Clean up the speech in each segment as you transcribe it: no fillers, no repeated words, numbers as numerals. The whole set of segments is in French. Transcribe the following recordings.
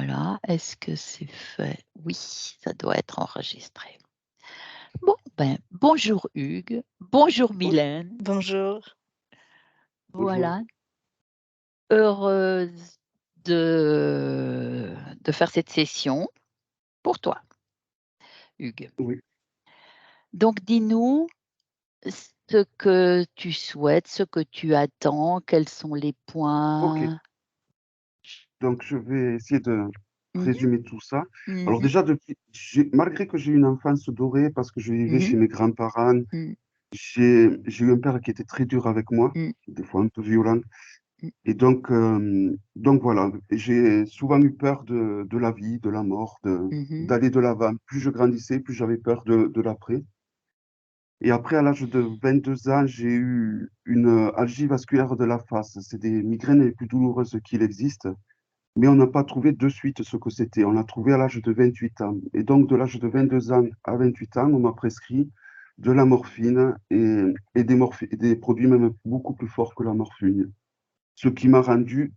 Voilà, est-ce que c'est fait? Oui, ça doit être enregistré. Bon, bonjour Hugues, bonjour Bon Mylène. bonjour. Voilà, heureuse de faire cette session pour toi, Hugues. Oui, Donc dis-nous ce que tu souhaites, ce que tu attends, quels sont les OK. points? Donc je vais essayer de Mmh résumer tout ça. mh. Alors Mmh. déjà depuis malgré que j'ai eu une enfance dorée parce que je vivais Mmh. chez mes grands-parents, Mmh. j'ai eu un père qui était très dur avec moi, Mmh. des fois un peu violent Mmh. et donc voilà, j'ai souvent eu peur de la vie, de la mort, Mmh. d'aller de l'avant. Plus je grandissais, plus j'avais peur de l'après et après à l'âge de 22 ans, j'ai eu une, algie vasculaire de la face. C'est des migraines les plus douloureuses qu'il existe. Mais on n'a pas trouvé de suite ce que c'était. On l'a trouvé à l'âge de 28 ans. Et donc, de l'âge de 22 ans à 28 ans, on m'a prescrit de la morphine et des produits même beaucoup plus forts que la morphine. Ce qui m'a rendu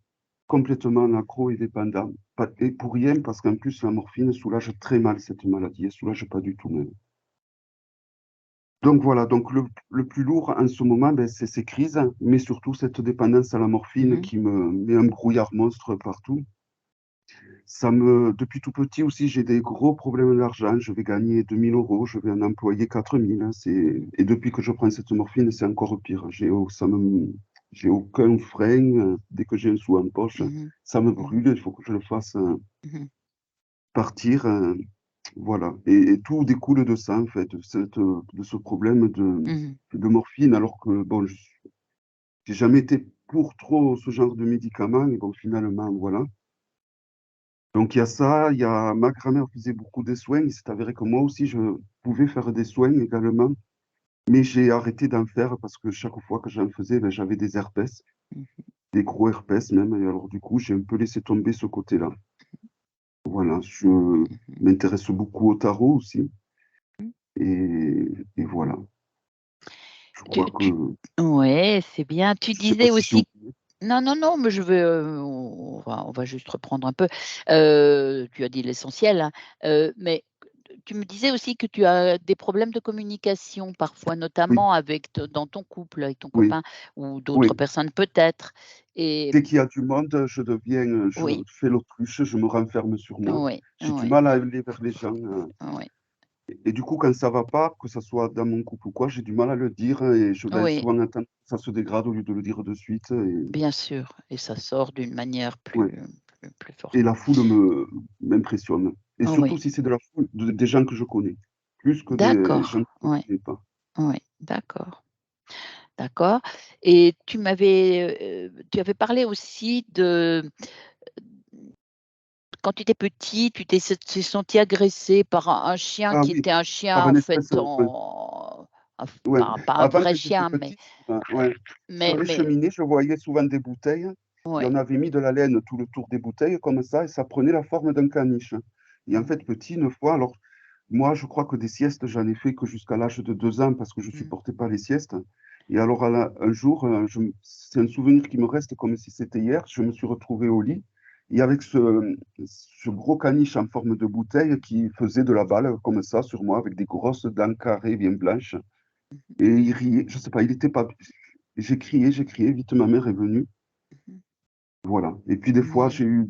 complètement accro et dépendant. Et pour rien, parce qu'en plus, la morphine soulage très mal cette maladie. Elle soulage pas du tout même. Donc voilà, donc le plus lourd en ce moment, ben, c'est ces crises, mais surtout cette dépendance à la morphine Mmh. qui me met un brouillard monstre partout. Depuis tout petit aussi, j'ai des gros problèmes d'argent. Je vais gagner 2 000 euros, je vais en employer 4 000. Hein, et depuis que je prends cette morphine, c'est encore pire. J'ai aucun frein. Dès que j'ai un sou en poche, Mmh. ça me Mmh. brûle. Il faut que je le fasse Mmh. partir. Voilà. Et tout découle de ça, en fait, de ce problème Mmh. de morphine. Alors que, bon, j'ai jamais été pour trop ce genre de médicaments. Et bon, finalement, voilà. Donc il y a ça, il y a ma grand-mère faisait beaucoup de soins. Il s'est avéré que moi aussi, je pouvais faire des soins également, mais j'ai arrêté d'en faire parce que chaque fois que j'en faisais, ben, j'avais des herpès, Mmh. des gros herpès même. Et alors du coup, j'ai un peu laissé tomber ce côté-là. Voilà, je Mmh. m'intéresse beaucoup au tarot aussi. Mmh. Et voilà, je Tu crois que tu Ouais, c'est bien. Tu je sais pas disais si j'ai aussi oublié. non, non, non, mais je vais, on va juste reprendre un peu. Tu as dit l'essentiel, hein, mais tu me disais aussi que tu as des problèmes de communication parfois, Oui, notamment avec dans ton couple, avec ton oui, copain ou d'autres oui. personnes peut-être et Dès qu'il y a du monde, je oui, fais l'autruche, je me renferme sur moi. oui, J'ai du oui, mal à aller vers les gens. oui, Et du coup, quand ça va pas, que ça soit dans mon couple ou quoi, j'ai du mal à le dire et je vais oui, souvent attendre que ça se dégrade au lieu de le dire de suite. bien sûr et ça sort d'une manière Ouais. plus forte. Et la foule m'impressionne. Et surtout Oui, si c'est de la foule, des gens que je connais, plus que des gens d'accord, que je ne oui, connais pas. oui, d'accord. D'accord et tu avais parlé aussi de quand tu étais petit, tu t'es senti agressé par un chien Ah qui oui, était un par chien en un fait espèce, ouais, ouais. pas un Avant vrai que j'étais chien, petit, ouais, sur les mais cheminées, je voyais souvent des bouteilles et ouais. on avait mis de la laine tout le tour des bouteilles comme ça et ça prenait la forme d'un caniche. Et en Mmh fait, petit, une fois, alors moi, je crois que des siestes, j'en ai fait que jusqu'à l'âge de 2 ans parce que je mh. supportais pas les siestes. Et alors, un jour, c'est un souvenir qui me reste comme si c'était hier. Je me suis retrouvé au lit et avec ce gros caniche en forme de bouteille qui faisait de la balle comme ça sur moi avec des grosses dents carrées bien blanches. Et il riait, je sais pas, il était pas. J'ai crié, vite ma mère est venue. Mmh. Voilà. Et puis des fois, Mmh. j'ai eu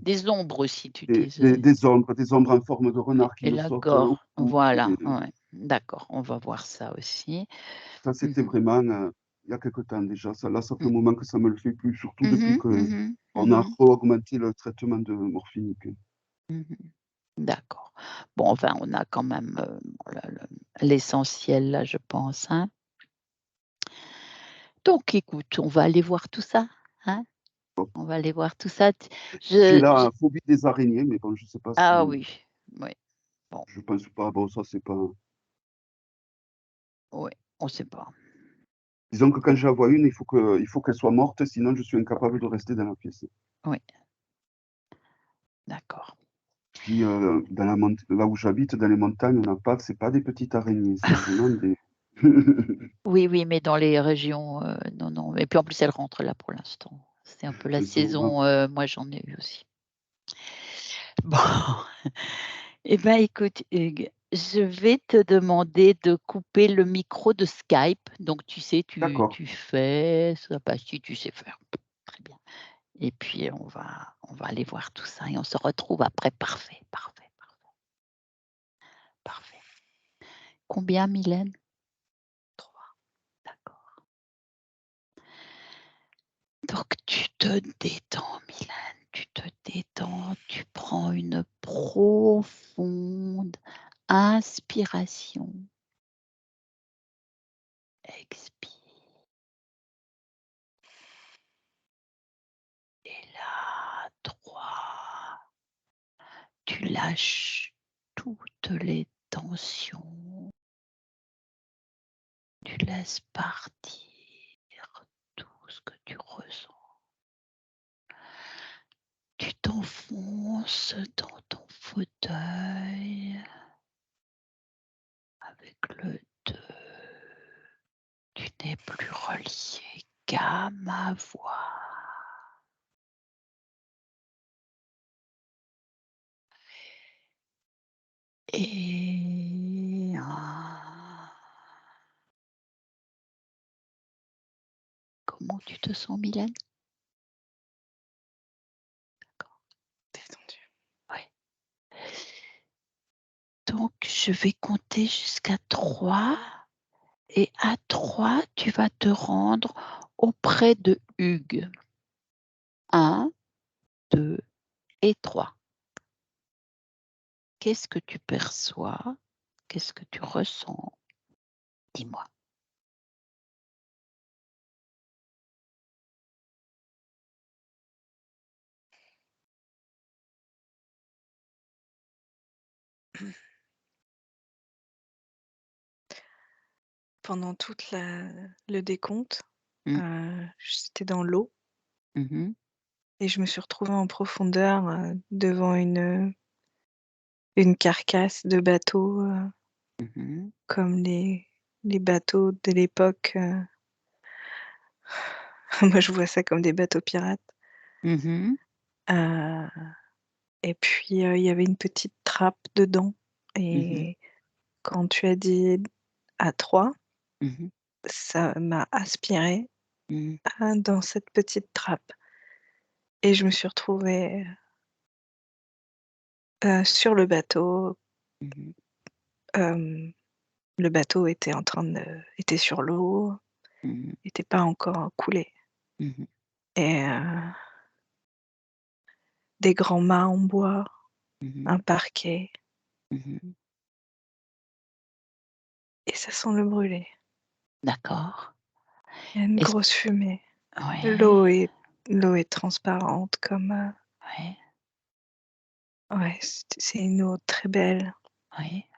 Des ombres aussi, tu disais des ombres en forme de renard qui et me la sautent au gore, cou. voilà, ouais. D'accord, on va voir ça aussi. Ça, Mmh c'était mh. vraiment, il y a quelque temps déjà. Ça fait Mmh. un moment que ça me le fait plus, surtout Mmh depuis mh. que Mmh. on a Mmh. re-augmenté le traitement de morphine. Mmh. D'accord. Bon, enfin, on a quand même, l'essentiel là, je pense, hein? Donc écoute, on va aller voir tout ça, hein? Bon, On va aller voir tout ça. T j'ai je la phobie des araignées, mais bon, je sais pas Ah si oui, oui, bon, je pense pas, bon, ça, c'est pas oui, on sait pas. disons que quand j'en vois une, il faut qu'elle soit morte, sinon je suis incapable de rester dans la pièce. Oui, d'accord. Puis, là où j'habite, dans les montagnes, on n'a pas c'est pas des petites araignées, c'est vraiment des Oui, oui, mais dans les régions, non, non et puis en plus, elle rentre là pour l'instant. C'est un peu la elles sont saison, moi j'en ai eu aussi. Bon, eh ben, écoute, Hugues, je vais te demander de couper le micro de Skype. Donc, tu sais, tu D'accord, tu fais ça, bah, si tu sais faire, très bien. Et puis, on va aller voir tout ça et on se retrouve après. Parfait, parfait, parfait. Combien, Mylène? 3. D'accord. Donc tu te détends, Mylène, tu te détends, tu prends une profonde inspiration. Expire et là, 3. Tu lâches toutes les tensions. Tu laisses partir tout ce que tu ressens. Tu t'enfonces dans ton fauteuil avec le 2. Tu n'es plus relié qu'à ma voix. Et comment tu te sens, Mylène? D'accord, Détendu. ouais. Donc je vais compter jusqu'à 3 et à 3, tu vas te rendre auprès de Hugues. 1, 2 et 3. Qu'est-ce que tu perçois? Qu'est-ce que tu ressens? Dis-moi. Pendant toute le décompte, Mmh. j'étais dans l'eau Mmh. et je me suis retrouvée en profondeur, devant une carcasse de bateau, Mmh. comme les bateaux de l'époque, moi je vois ça comme des bateaux pirates, Mmh. heu et puis, il y avait une petite trappe dedans Mmh. et quand tu as dit à 3, Mmh. ça m'a aspirée, Mmh. dans cette petite trappe et je me suis retrouvée, sur le bateau. Mmh. Hem, le bateau était sur l'eau, Mmh. était pas encore coulé Mmh. et des grands mâts en bois, un Mmh. parquet Mmh. et ça sent le brûlé. D'accord. Il y a une Est-ce grosse fumée. Ouais, L'eau est transparente comme, ouais, ouais, c'est une eau très belle ouais.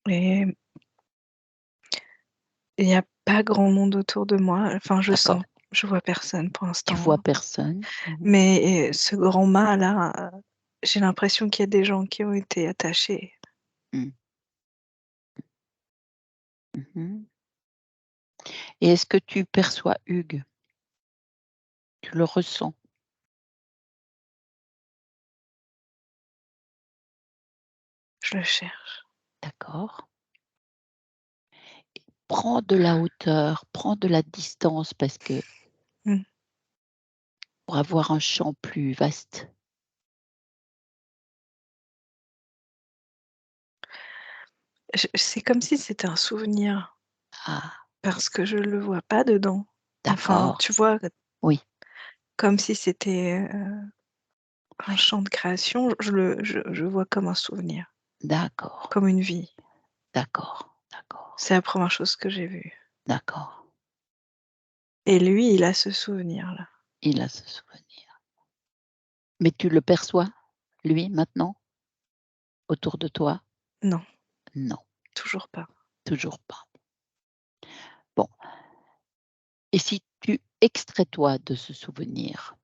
et il y a pas grand monde autour de moi. Enfin, D'accord. je vois personne pour Tu l'instant, vois personne? Mmh. mais ce grand mât-là, j'ai l'impression qu'il y a des gens qui ont été attachés. Mmh. Mmh. Et est-ce que tu perçois Hugues? Tu le ressens? Je le cherche. D'accord. Prends de la hauteur, prends de la distance parce que Mmh. pour avoir un champ plus vaste. C'est comme si c'était un souvenir, Ah, parce que je le vois pas dedans. Enfin, d'accord. tu vois? Oui, Comme si c'était, un oui. champ de création, je vois comme un souvenir, D'accord, comme une vie. d'accord, d'accord, C'est la première chose que j'ai vue d'accord. et lui, il a ce souvenir-là. Il a ce souvenir. Mais tu le perçois, lui, maintenant, autour de toi? Non, Non, toujours pas. toujours pas. Bon, et si tu extrais toi de ce souvenir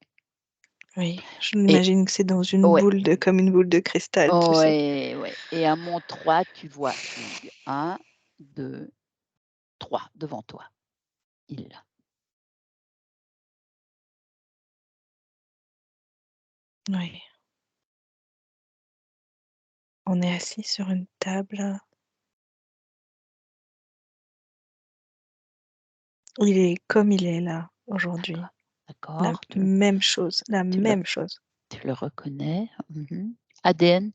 Oui, je et m'imagine que c'est dans une ouais, boule de comme une boule de cristal, tu sais? ouais, ouais et à mon 3, tu vois Hugues. 1, 2, 3 devant toi. Il est là. Oui. On est assis sur une table. Il est comme il est là, aujourd'hui. D'accord. La D'accord. même chose, la tu le même chose. Tu le reconnais. ADN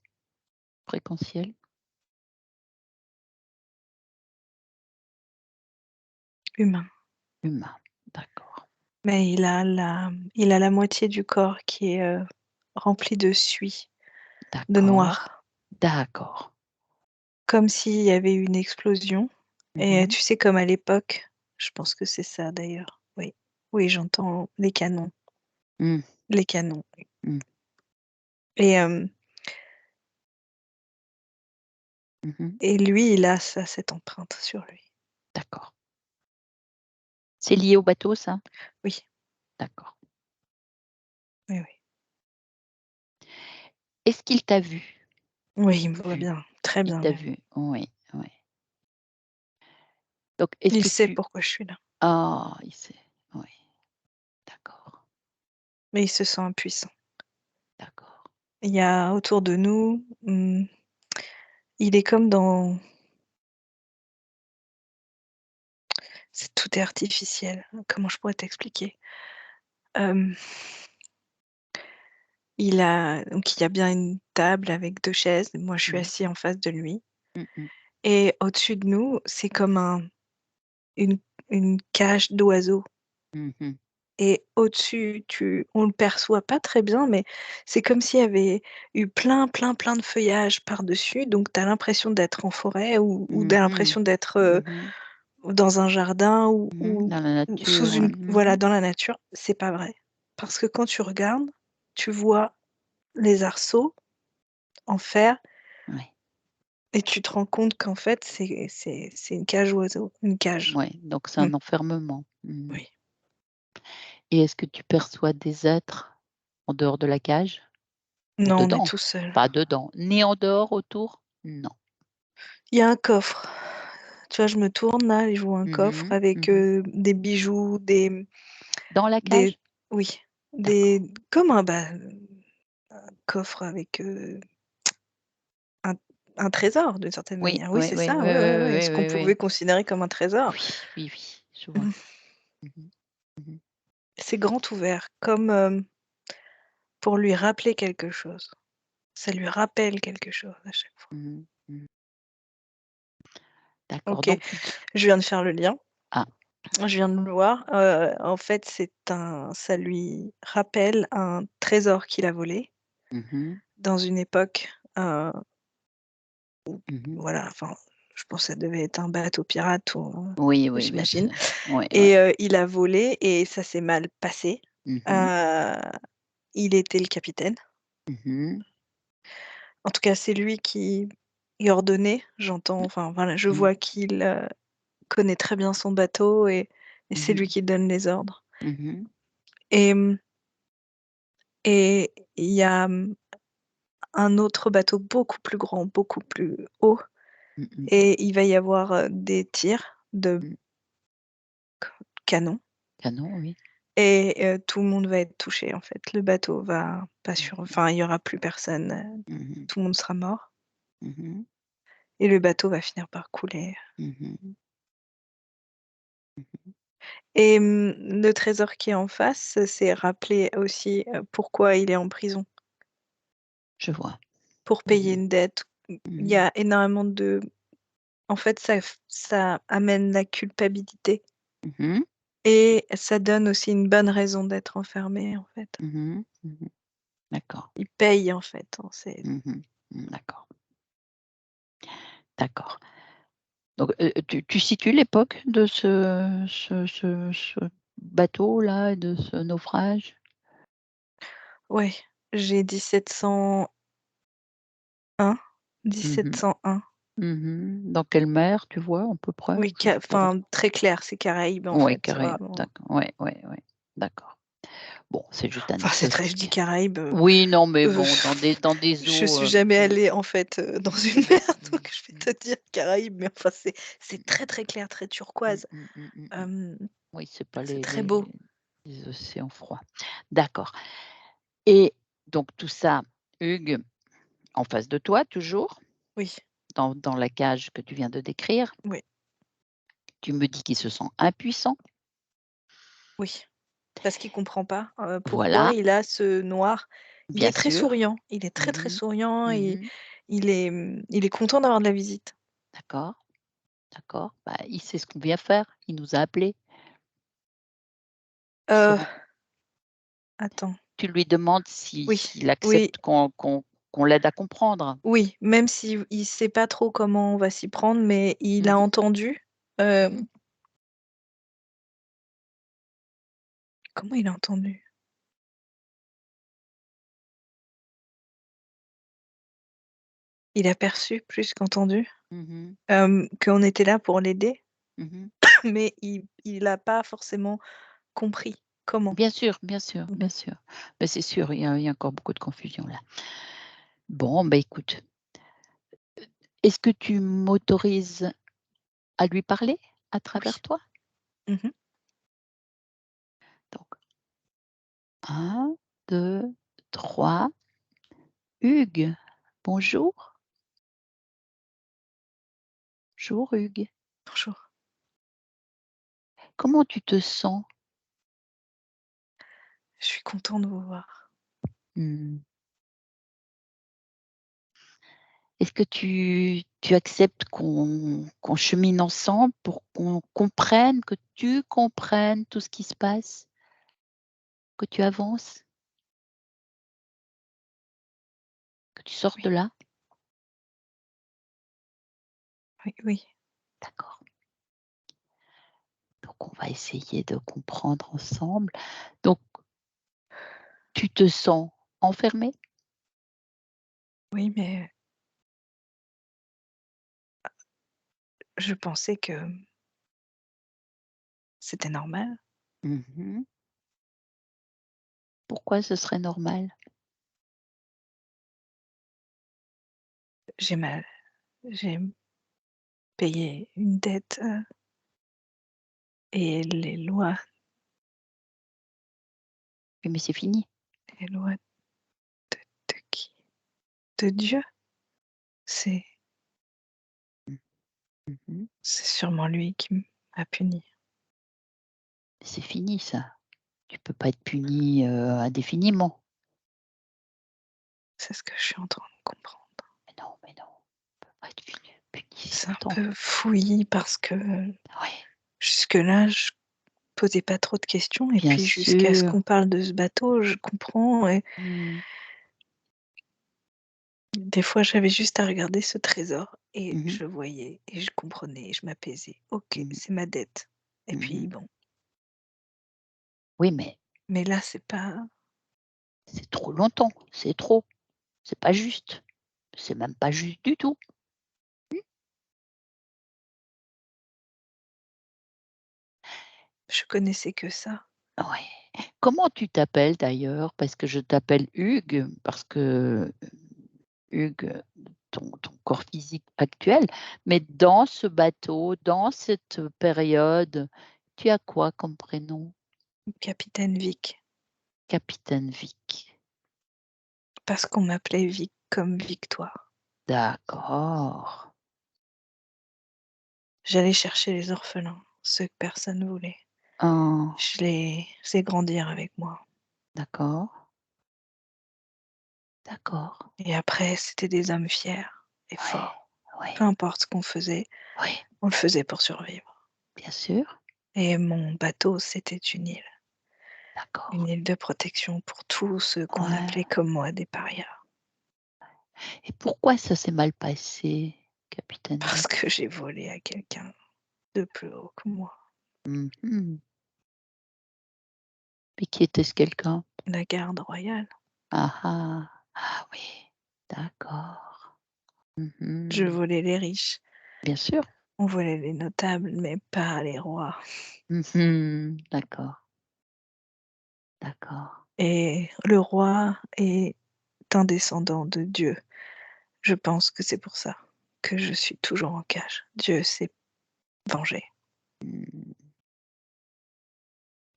fréquentiel. Humain. Humain. D'accord. Mais il a la moitié du corps qui est, remplie de suie, de D'accord. noir. D'accord. Comme s'il y avait eu une explosion et Mhm. tu sais, comme à l'époque, je pense que c'est ça d'ailleurs, oui. Oui, j'entends les canons. Mm. Les canons, oui. Mm. Et Mhm. et lui, il a cette empreinte sur lui. D'accord. C'est lié au bateau, ça? Oui, D'accord. oui, oui. Est-ce qu'il t'a vu? Oui, il me voit Vu. bien, très Il bien t'a même. vu, oui, oui. Donc, est-ce Il que sait tu... pourquoi je suis là, Ah, il sait, oui. D'accord, mais il se sent impuissant. d'accord. Il y a autour de nous, il est comme dans tout est artificiel. Comment je pourrais t'expliquer? Hem, il y a bien une table avec 2 chaises. Moi, je suis Mhm. assis en face de lui Mhm. et au-dessus de nous, c'est comme une une cage d'oiseaux Mhm. et au-dessus, on le perçoit pas très bien, mais c'est comme s'il y avait eu plein, plein, plein de feuillage par-dessus, donc tu as l'impression d'être en forêt ou tu as Mhm. l'impression d'être, Mhm. dans un jardin Mhm. Dans la ou sous nature, une voilà, mhm. dans la nature. C'est pas vrai. Parce que quand tu regardes, tu vois les arceaux en fer Ouais. et tu te rends compte qu'en fait, c'est une cage oiseau, une cage. Ouais, donc c'est Mmh, un enfermement. Mhm. oui. Et est-ce que tu perçois des êtres en dehors de la cage ou Non, on est dedans? tout seul. Pas dedans, ni en dehors, autour? Non. Il y a un coffre. Tu vois, je me tourne là et je vois un coffre Mhm. avec, Mhm. des bijoux, Dans la des cage? oui, D'accord. comme un coffre avec, un un trésor d'une certaine Oui, manière. Oui, oui, c'est oui, oui, ça, oui, ouais, ouais, ouais, oui, ce qu'on oui, oui. pouvait considérer comme un trésor. Oui, oui, oui, je vois. Mmh. Mhm. Mhm. C'est grand ouvert, comme, pour lui rappeler quelque chose. Ça lui rappelle quelque chose à chaque fois. Mhm. Mhm. D'accord, OK, donc je viens de faire le lien. ah. Je viens de le voir, en fait, ça lui rappelle un trésor qu'il a volé Mhm. dans une époque, Mhm. voilà, enfin, je pense que ça devait être un bateau pirate ou Oui, oui, bien j'imagine sûr. Oui, oui. et il a volé et ça s'est mal passé. Mhm. Heu, il était le capitaine. Mhm. En tout cas, c'est lui qui ordonnait, j'entends, enfin, voilà, je Mmh. vois qu'il, connaît très bien son bateau et c'est lui Mhm. qui donne les ordres Mhm. et et il y a, un autre bateau beaucoup plus grand, beaucoup plus haut Mhm. et il va y avoir, des tirs de Mmh. canon Canon, oui. et tout le monde va être touché, en fait. Le bateau va pas Mmh. enfin, il y aura plus personne, Mhm. tout le monde sera mort Mhm. et le bateau va finir par couler Mhm. Mhm. et le trésor qui est en face, c'est rappeler aussi, pourquoi il est en prison. Je vois. Pour payer Mhm. une dette. Il y Mhm. a énormément de en fait, ça amène la culpabilité Mhm. et ça donne aussi une bonne raison d'être enfermé, en fait. Mhm. Mhm. D'accord. Il paye, en fait, hein, c'est Mhm. Mmh, d'accord. D'accord. Donc, tu situes l'époque de ce bateau-là et de ce naufrage? ouais, j'ai 1701, Mhm. 1701. Mhm. Dans quelle mer, tu vois, à peu près? Oui, Juste pour enfin, très clair, c'est Caraïbes, en ouais, fait, c'est Caraïbes, vraiment d'accord. Ouais, ouais, ouais. D'accord. Bon, c'est juste enfin, c'est très je dis anecdotique. Caraïbes, Oui, non, mais heu, bon, dans des je eaux, suis jamais mmh, allée, en fait, dans une mmh, mer, mmh, donc je vais mmh, te dire Caraïbes, mais enfin, c'est mmh, très, très clair, très mmh, turquoise. mmh, mmh, mmh, mmh. Hem, Oui, c'est pas c'est les très beau. les océans froids. D'accord et donc tout ça, Hugues, en face de toi toujours? Oui, dans la cage que tu viens de décrire. oui, Tu me dis qu'il se sent impuissant. oui. Parce qu'il comprend pas, pourquoi Voilà, il a ce noir. Il bien est très sûr. souriant, il est très, très Mmh souriant et mh. il est content d'avoir de la visite. D'accord, d'accord. Bah, il sait ce qu'on vient faire. Il nous a appelés. Heu, So attends, Tu lui demandes oui, s'il oui, accepte qu'on l'aide à comprendre. oui, même si il sait pas trop comment on va s'y prendre, mais il a Mmh entendu, mh. comment il a entendu? Il a perçu plus qu'entendu, Mmh. qu'on était là pour l'aider, Mmh. mais il a pas forcément compris comment. Bien sûr, bien sûr, Mmh bien mh. sûr. Bah, c'est sûr, il y a encore beaucoup de confusion là. Bon, bah, écoute, est-ce que tu m'autorises à lui parler à Oui. travers toi? Mmh. Donc 1, 2, 3. Hugues, bonjour. Bonjour Hugues. Bonjour. Comment tu te sens? Je suis content de vous voir. Mmh. Est-ce que tu acceptes qu'on chemine ensemble pour qu'on comprenne, que tu comprennes tout ce qui se passe? Que tu avances? Que tu sortes Oui, de là? oui, oui. D'accord. Donc on va essayer de comprendre ensemble. Donc tu te sens enfermé? Oui, mais je pensais que c'était normal. Mmh. Pourquoi ce serait normal? J'ai mal j'ai payé une dette, et Oui, mais c'est fini. les lois de qui? De Dieu? C'est Mmh mh. c'est sûrement lui qui m'a punie. C'est fini ça. Tu peux pas être puni, indéfiniment. C'est ce que je suis en train de comprendre. Mais non, tu peux pas être puni si C'est un longtemps. peu fouillis parce que Oui, jusque-là, je posais pas trop de questions et bien puis jusqu'à ce sûr. qu'on parle de ce bateau, je comprends et Mmh. des fois, j'avais juste à regarder ce trésor et Mmh mh. je voyais et je comprenais et je m'apaisais. OK, Mmh. c'est ma dette et puis Mmh. bon, Oui, mais mais là, c'est pas c'est trop longtemps, c'est trop. C'est pas juste. C'est même pas juste du tout. je connaissais que ça. Ouais. Comment tu t'appelles d'ailleurs? Parce que je t'appelle Hugues, parce que, Hugues, ton corps physique actuel, mais dans ce bateau, dans cette période, tu as quoi comme prénom? Capitaine Vic, Capitaine Vic. parce qu'on m'appelait Vic comme Victoire. D'accord. J'allais chercher les orphelins, ceux que personne voulait. Oh, Je les faisais grandir avec moi d'accord, d'accord. et après, c'était des hommes fiers et Ouais, forts. Peu ouais, importe ce qu'on faisait, ouais, on le faisait pour survivre bien sûr. et mon bateau, c'était une D'accord. île de protection pour tous ceux qu'on Ouais. appelait comme moi des parias. Et pourquoi ça s'est mal passé, Capitaine Parce Vic? que j'ai volé à quelqu'un de plus haut que moi, Mmh. Et qui était ce quelqu'un? la garde royale. Ah ah! Ah oui, d'accord. Je Mmh. volais les riches, Bien sûr. on volait les notables, mais pas les rois. D'accord, d'accord. Et le roi est un descendant de Dieu. Je pense que c'est pour ça que je suis toujours en cage. Dieu s'est vengé. Mmh.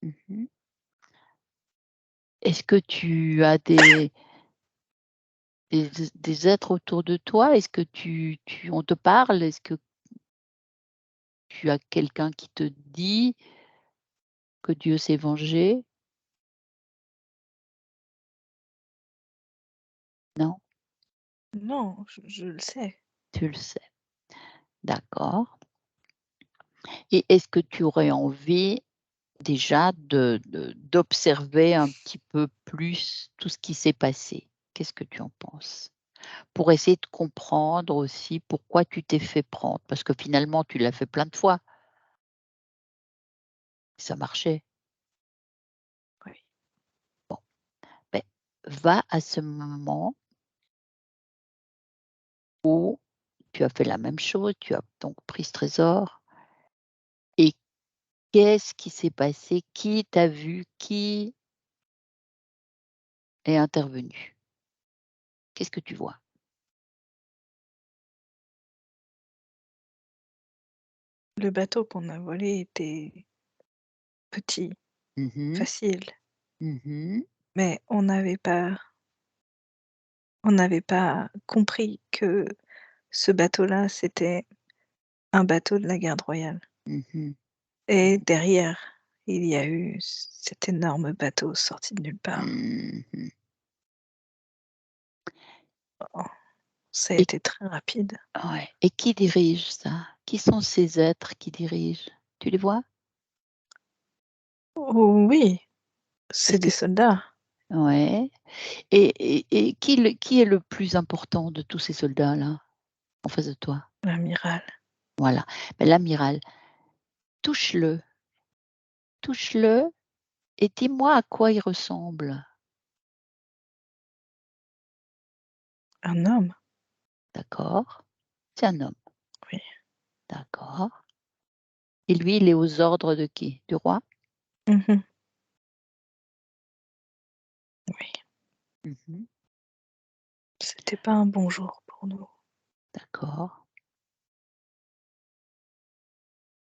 Mmh. Est-ce que tu as des êtres autour de toi? Est-ce que on te parle? Est-ce que tu as quelqu'un qui te dit que Dieu s'est vengé? Non? Non, je le sais. Tu le sais. D'accord. Et est-ce que tu aurais envie déjà d'observer un petit peu plus tout ce qui s'est passé? Qu'est-ce que tu en penses? Pour essayer de comprendre aussi pourquoi tu t'es fait prendre, parce que finalement tu l'as fait plein de fois, ça marchait. Oui. Bon, beh, va à ce moment où tu as fait la même chose, tu as donc pris ce trésor et qu'est-ce qui s'est passé? Qui t'a vu? Qui est intervenu? Qu'est-ce que tu vois? Le bateau qu'on a volé était petit, Mmh mh. facile, Mmh. mais on n'avait pas compris que ce bateau-là, c'était un bateau de la garde royale Mmh. et derrière, il y a eu cet énorme bateau sorti de nulle part. Mmh. Oh, ça a Et été très rapide. ouais, et qui dirige ça? Qui sont ces êtres qui dirigent? Tu les vois? Oh oui, Parce c'est des que soldats, ouais, et qui est le plus important de tous ces soldats-là, en face de toi? l'amiral. Voilà, l'amiral, touche-le, touche-le et dis-moi à quoi il ressemble. Un homme, D'accord, c'est un homme, oui. d'accord, et lui, il est aux ordres de qui? Du roi? Mmh. Oui, Mmh. c'était pas un bon jour pour nous. D'accord.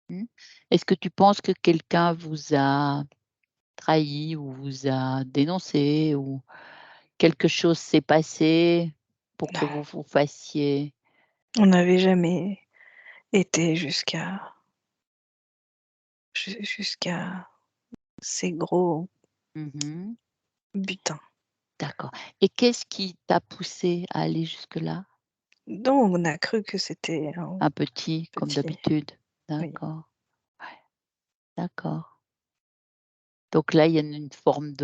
Mmh. Est-ce que tu penses que quelqu'un vous a trahi ou vous a dénoncé ou quelque chose s'est passé pour que Non, vous fassiez on n'avait jamais été jusqu'à ces gros mmh butins. d'accord, et qu'est-ce qui t'a poussé à aller jusque-là? Donc on a cru que c'était un Un petit comme petit, d'habitude? oui, D'accord, ouais, d'accord. Donc là, il y a une forme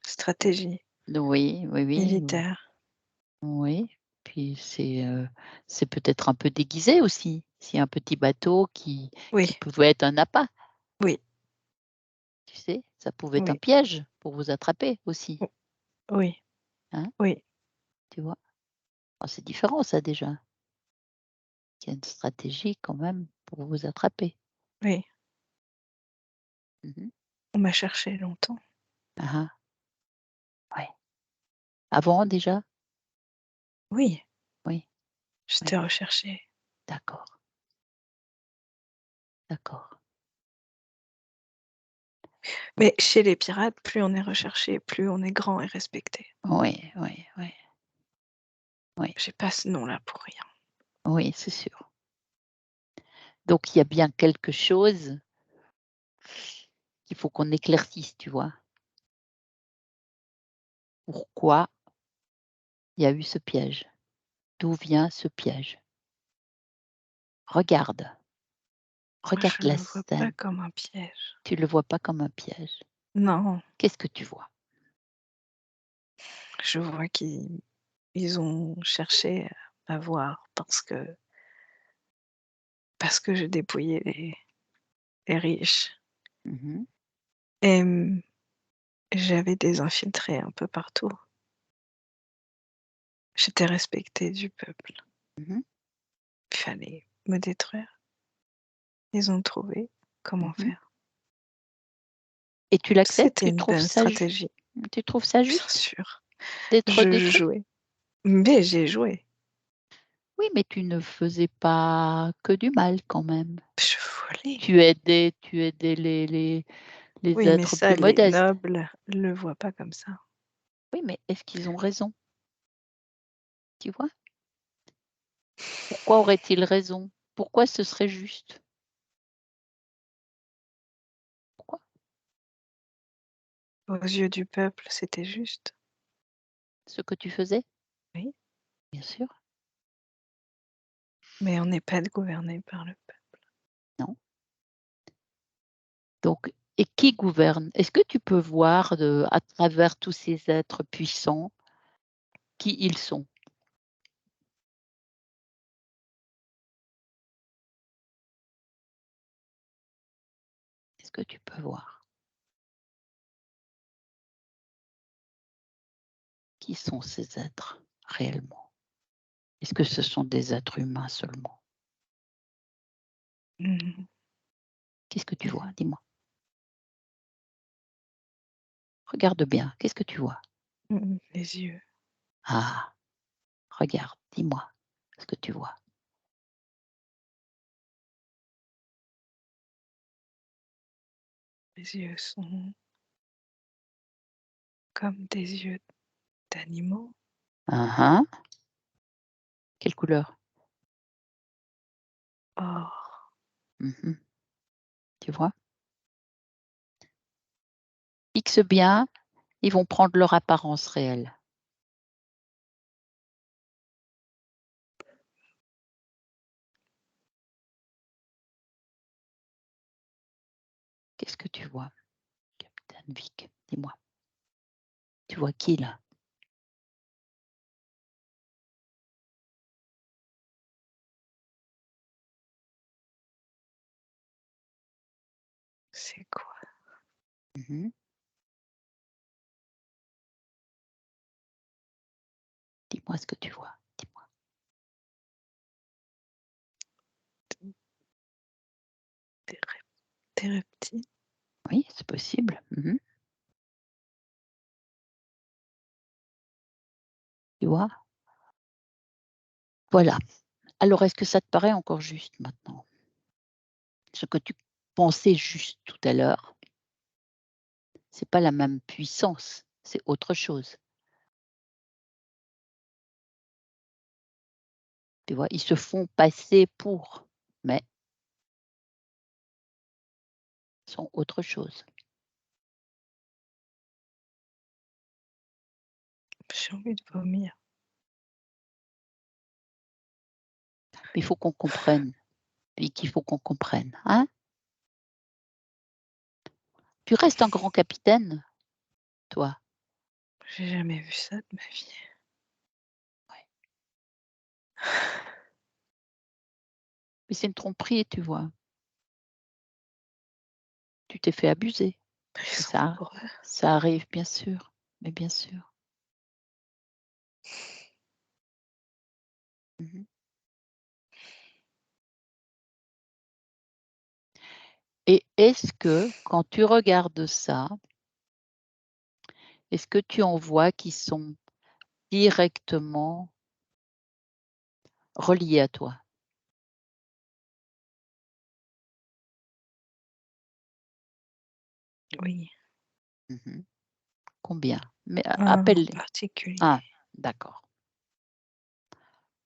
stratégie oui, oui, oui, militaire. oui, puis c'est peut-être un peu déguisé aussi. C'est un petit bateau Oui, qui pouvait être un appât, oui, tu sais? Ça pouvait être un oui, piège pour vous attraper aussi, o oui, hein, oui, tu vois? Oh, c'est différent ça déjà. Il y a une stratégie quand même pour vous attraper. oui. Mmh. On m'a cherché longtemps. Ah ah, ouais. Avant déjà? Oui, Oui, j'étais oui, recherchée. d'accord, d'accord. Mais chez les pirates, plus on est recherché, plus on est grand et respecté. Oui, oui, oui, oui, J'ai pas ce nom-là pour rien. oui, c'est sûr. Donc il y a bien quelque chose qu'il faut qu'on éclaircisse, tu vois? Pourquoi il y a eu ce piège? D'où vient ce piège? Regarde, Moi, je regarde la le vois pas scène. comme un piège. Tu le vois pas comme un piège. Non, Qu'est-ce que tu vois? je vois qu'ils ont cherché à m'avoir parce que je dépouillais les riches Mmh. et j'avais des infiltrés un peu partout. J'étais respectée du peuple. Mmh. Il fallait me détruire. Ils ont trouvé comment Mmh. faire. Et tu l'acceptes? C'était une bonne stratégie. Tu trouves ça Bien juste sûr, d'être je détruit? jouais, mais j'ai joué. Oui, mais tu ne faisais pas que du mal quand même. Je volais. Tu aidais les Oui, mais êtres ça, plus les modestes. nobles le voient pas comme ça. Oui, mais est-ce qu'ils ont raison? Tu vois? Pourquoi aurait-il raison? Pourquoi ce serait juste? Pourquoi? Aux yeux du peuple, c'était juste. Ce que tu faisais? Oui, Bien sûr, mais on n'est pas gouverné par le peuple. non. Donc et qui gouverne? Est-ce que tu peux voir à travers tous ces êtres puissants, qui ils sont? Est-ce que tu peux voir? Qui sont ces êtres réellement? Est-ce que ce sont des êtres humains seulement? Mmh. Qu'est-ce que tu vois? Dis-moi. Regarde bien, qu'est-ce que tu vois? Les yeux, Ah, regarde, dis-moi ce que tu vois. les yeux sont comme des yeux d'animaux. Hein, hein. Quelle couleur? Or, Mmh. Tu vois? Fixe bien, ils vont prendre leur apparence réelle. Qu'est-ce que tu vois, capitaine Vic? Dis-moi. Tu vois qui là? c'est quoi? Mmh. Dis-moi ce que tu vois, dis-moi. Des des reptiles? Oui, c'est possible. Mmh. Tu vois? Voilà. Alors est-ce que ça te paraît encore juste maintenant? Ce que tu pensais juste tout à l'heure, c'est pas la même puissance, c'est autre chose. Tu vois? Ils se font passer pour, mais sont autre chose. J'ai envie de vomir. Mais il faut qu'on comprenne, puis qu'il faut qu'on comprenne, hein? Tu restes un grand capitaine, toi. J'ai jamais vu ça de ma vie. Ouais. Mais c'est une tromperie, tu vois? Tu t'es fait abuser. Ils Et sont ça horreurs. ça arrive bien sûr, mais bien sûr. Mmh. Et est-ce que quand tu regardes ça, est-ce que tu en vois qui sont directement reliés à toi? Oui, Mmh. Combien? Mais un en appelle-les. particulier. Ah, d'accord.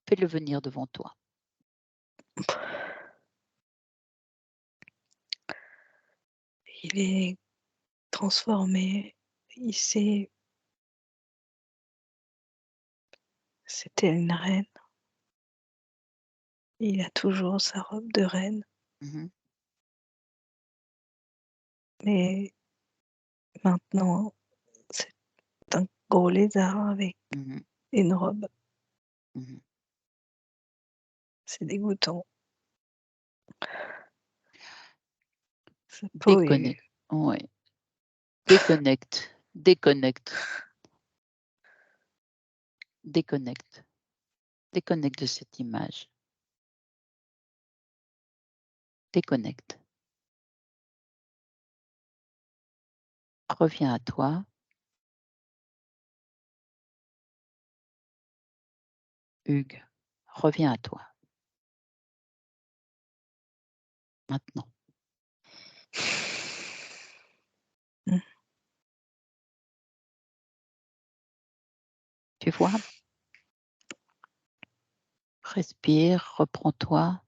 Fais-le venir devant toi. Il est transformé. Il s'est C'était une reine. Il a toujours sa robe de reine, Mmh. mais maintenant, c'est un gros lézard avec Mmh. une robe. Mmh. C'est dégoûtant. Sa peau est Déconnecte. Ouais. Déconnecte, déconnecte, déconnecte, déconnecte de cette image. Déconnecte. Reviens à toi. Hugues, reviens à toi. Maintenant. mmh, Tu vois? Respire, reprends-toi.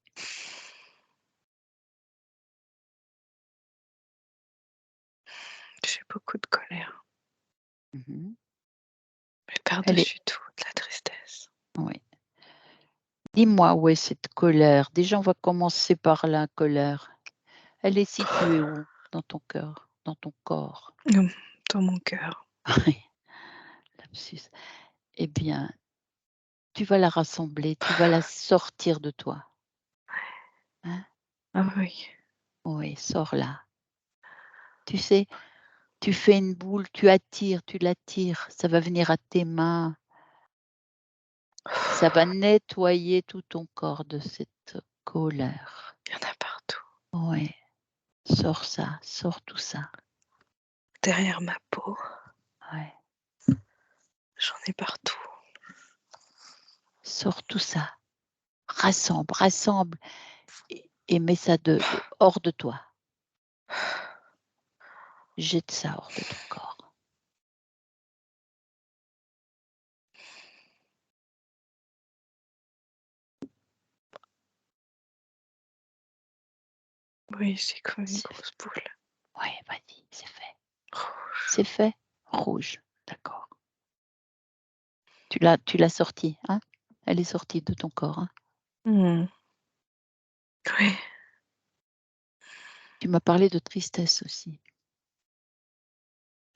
J'ai beaucoup de colère. Mhm. Mais Elle est... par-dessus tout, de la tristesse. Oui. Dis-moi où est cette colère. Déjà, on va commencer par la colère. Elle est située où dans ton cœur, dans ton corps? Dans mon cœur. Lapsus. Eh bien, tu vas la rassembler, tu vas la sortir de toi. Hein? Ah oui. Oui, sors-la. Tu sais, tu fais une boule, tu attires, tu l'attires, ça va venir à tes mains. Ça va nettoyer tout ton corps de cette colère. Il y en a partout. Oui, sors ça, sors tout ça. Derrière ma peau. Ouais. J'en ai partout. Sors tout ça. Rassemble et mets ça hors de toi. Jette ça hors de ton corps. Oui, c'est comme une grosse boule. Oui, vas-y, c'est fait. Rouge. C'est fait. Rouge, d'accord. Tu l'as sortie, hein? Elle est sortie de ton corps, hein? Oui. Tu m'as parlé de tristesse aussi.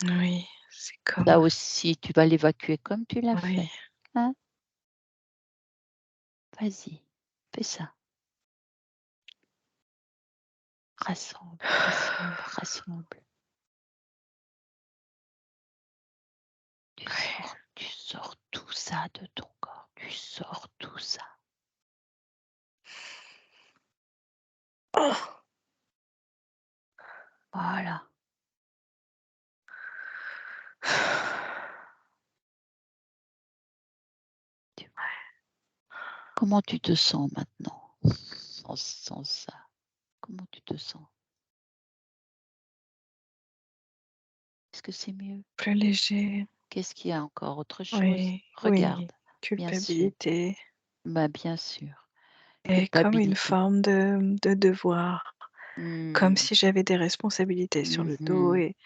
Oui, c'est comme... Ça aussi, tu vas l'évacuer comme tu l'as Oui. fait. Hein? Vas-y, fais ça. Rassemble, rassemble, rassemble. Tu sors tout ça de ton corps. Tu sors tout ça. Oh. Voilà. Comment tu te sens maintenant sans ça? Comment tu te sens? Est-ce que c'est mieux? Plus léger. Qu'est-ce qu'il y a encore? Autre chose? Oui, Regarde. oui. Bien sûr. Culpabilité. Bah, bien sûr. Et comme une Culpabilité. forme de devoir. Comme si j'avais des responsabilités sur le dos et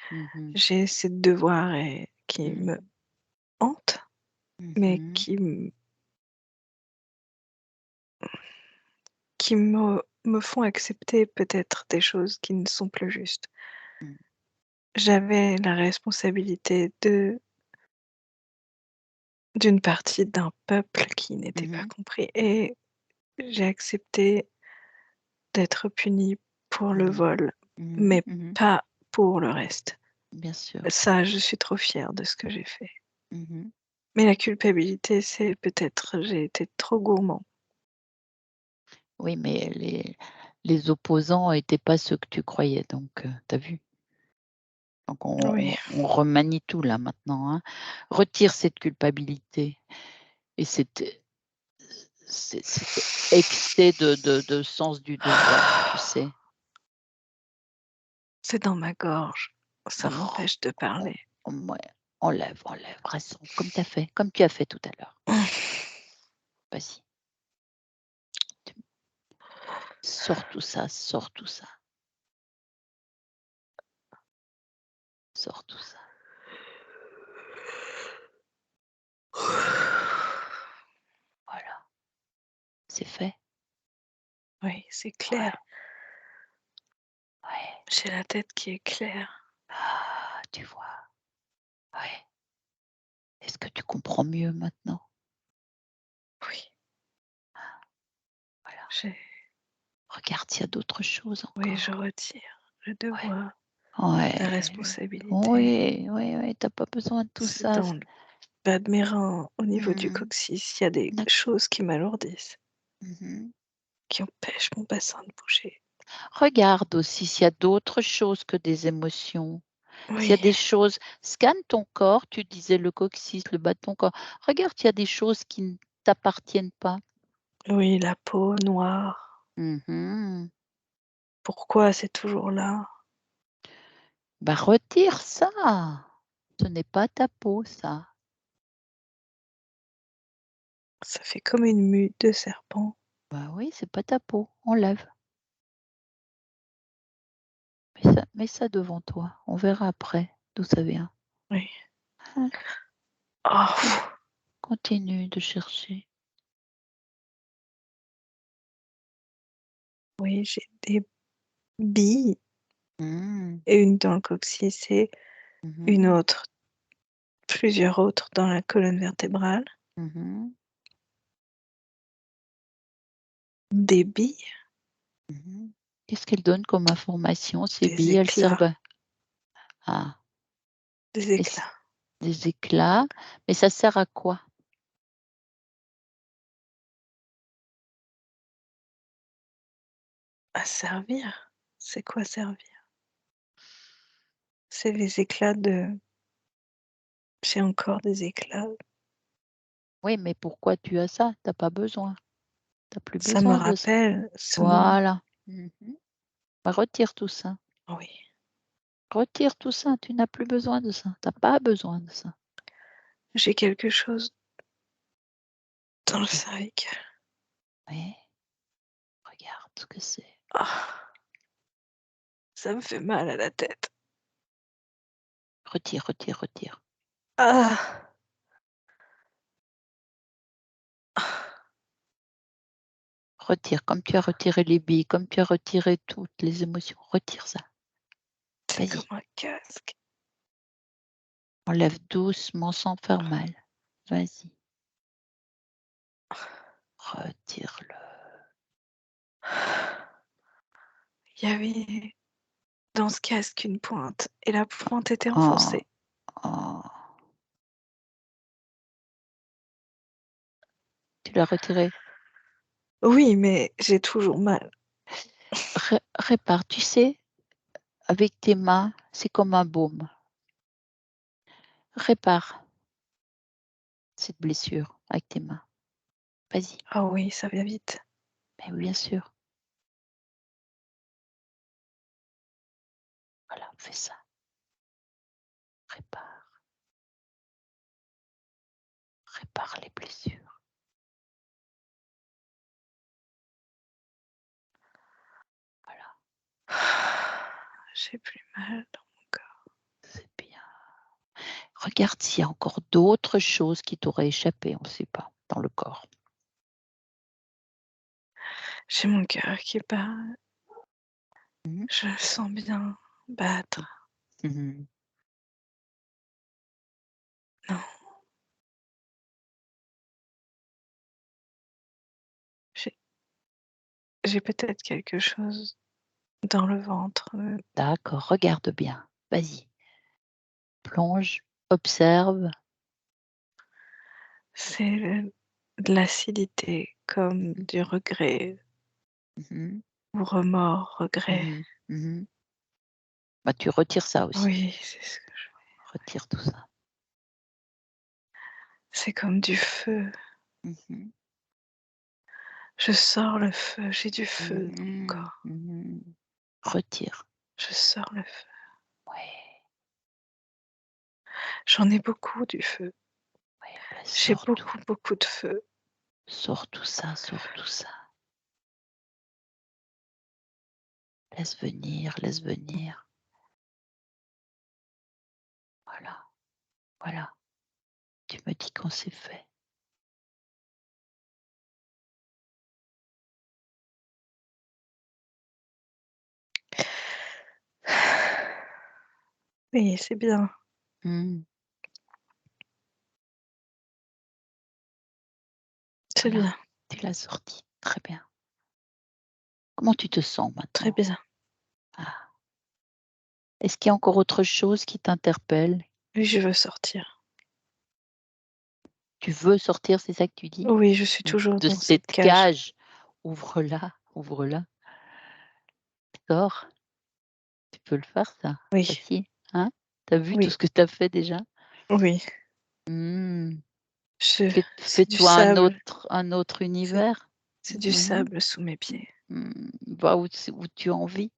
j'ai ces devoirs qui me hantent, mais qui me font accepter peut-être des choses qui ne sont plus justes. J'avais la responsabilité d'une partie d'un peuple qui n'était pas compris et j'ai accepté d'être punie pour le vol, mais pas pour le reste. Bien sûr. Ça, je suis trop fière de ce que j'ai fait. Mais la culpabilité, c'est peut-être j'ai été trop gourmand. Oui, mais les opposants n'étaient pas ceux que tu croyais, donc tu as vu? Donc Oui. on remanie tout là maintenant, hein. Retire cette culpabilité et cet excès de sens du devoir, tu sais? C'est dans ma gorge, ça Oh, m'empêche de parler. ouais, enlève, rassemble, comme tu as fait tout à l'heure. Vas-y. Sors tout ça, sors tout ça. Sors tout ça. Voilà. C'est fait? Oui, c'est clair. Ouais. J'ai la tête qui est claire. Ah, tu vois? Ouais. Est-ce que tu comprends mieux maintenant? Oui. Voilà. Regarde s'il y a d'autres choses encore. Oui, je retire le devoir, Ouais. la responsabilité. Oui, tu as pas besoin de tout C'est ça. dans le bas de mes reins, au niveau du coccyx, il y a des choses qui m'alourdissent, qui empêchent mon bassin de bouger. Regarde aussi s'il y a d'autres choses que des émotions. S'il y a Oui, des choses, scanne ton corps, tu disais le coccyx, le bas de ton corps. Regarde s'il y a des choses qui ne t'appartiennent pas. oui, la peau noire. Mhm. Pourquoi c'est toujours là? Bah, retire ça. Ce n'est pas ta peau, ça. Ça fait comme une mue de serpent. Bah oui, c'est pas ta peau. Enlève. Mets ça devant toi. On verra après d'où ça vient. Oui. Hein, Oh, continue de chercher. oui, j'ai des billes Mmh. et une dans le coccyx et une Mmh. autre, plusieurs autres dans la colonne vertébrale. Mmh. Des billes, Mmh. Qu'est-ce qu'elles donnent comme information, ces des billes? Elles éclats, servent à des et éclats. des éclats, mais ça sert à quoi? À servir? C'est quoi servir? C'est les éclats de j'ai encore des éclats. Oui, mais pourquoi tu as ça? Tu as pas besoin. Tu as plus Ça me besoin de ça. rappelle ce moment. Voilà. Mmh. Bah, retire tout ça. Oui, Retire tout ça, tu n'as plus besoin de ça. Tu as pas besoin de ça. j'ai quelque chose dans le Oui, cervical. oui, regarde ce que c'est. Ah, ça me fait mal à la tête. Retire, retire, retire. Ah! Retire, comme tu as retiré les billes, comme tu as retiré toutes les émotions. Retire ça. C'est comme Vas-y, un casque. enlève doucement sans faire mal. Vas-y, retire-le. Il y avait dans ce casque une pointe et la pointe était Oh, enfoncée. oh. Tu l'as retiré. Oui, mais j'ai toujours mal. Répare, tu sais, avec tes mains, c'est comme un baume. Répare cette blessure avec tes mains. Vas-y, Ah oui, ça va vite. mais bien sûr. Voilà, fais ça. Répare. Répare les blessures. Voilà, J'ai plus mal dans mon corps. c'est bien. Regarde s'il y a encore d'autres choses qui t'auraient échappé, on ne sait pas, dans le corps. J'ai mon cœur qui bat. Mmh. Je le sens bien battre. Mmh. Non, j'ai j'ai peut-être quelque chose dans le ventre. D'accord, regarde bien. Vas-y, plonge, observe. C'est de l'acidité, comme Mmh. du regret Mmh. ou remords, regret. Mmh. Mmh. Bah, tu retires ça aussi. Oui, c'est ce que Retire tout ça. c'est comme du feu. Mmh. Je sors le feu, j'ai du feu dans mon Mmh. corps. Mmh. Retire. Je sors le feu. Ouais, J'en ai beaucoup du feu. ouais, bah, J'ai sors tout. beaucoup, beaucoup de feu. Sors tout ça, sors tout ça. Laisse venir, laisse venir. Voilà, voilà. Tu me dis quand c'est fait. Oui, c'est bien, Mmh. c'est Voilà, bien, tu l'as sorti. Très bien. Comment tu te sens très maintenant? bien. Ah. Est-ce qu'il y a encore autre chose qui t'interpelle? Oui, je veux sortir. Tu veux sortir, c'est ça que tu dis? Oui, je suis toujours De dans cette cette cage. cage? Ouvre-la, ouvre-la. Sors, tu peux le faire ça, Oui, facile, hein? Tu as vu tout oui, ce que tu as fait déjà? oui. Mmh. Je c'est du Fais-toi sable, un autre c'est univers. c'est du Mmh mh. sable sous mes pieds. Va où tu as envie.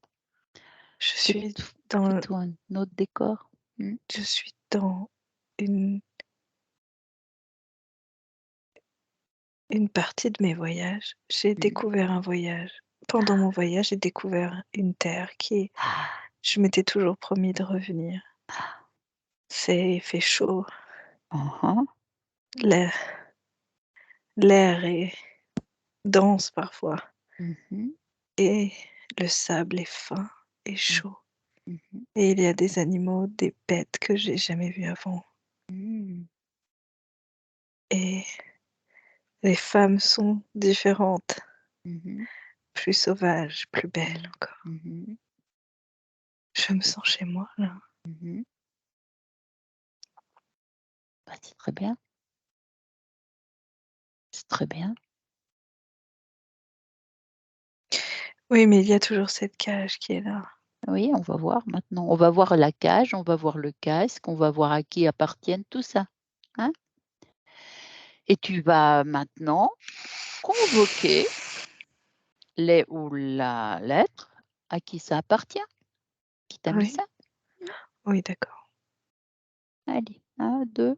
Je Fais suis t dans Fais-toi un autre décor. Mmh. je suis dans une une partie de mes voyages, j'ai Mmh. découvert un voyage. Pendant mon voyage, j'ai découvert une terre qui Ah! je m'étais toujours promis de revenir. Il fait chaud, Mmh. l'air l'air est dense parfois Mmh. et le sable est fin et Mmh. chaud Mmh. et il y a des animaux, des bêtes que j'ai jamais vues avant Mmh. et les femmes sont différentes, Mmh. plus sauvages, plus belles Mmh. encore. Mmh. Je me sens chez moi là. Mmh. Bah, c'est très bien, c'est très bien. Oui, mais il y a toujours cette cage qui est là. Oui, on va voir maintenant. On va voir la cage, on va voir le casque, on va voir à qui appartiennent tout ça, hein? Et tu vas maintenant convoquer les ou la lettre à qui ça appartient, qui t'a mis Oui, ça. Mmh. oui, d'accord. Allez, 1, 2,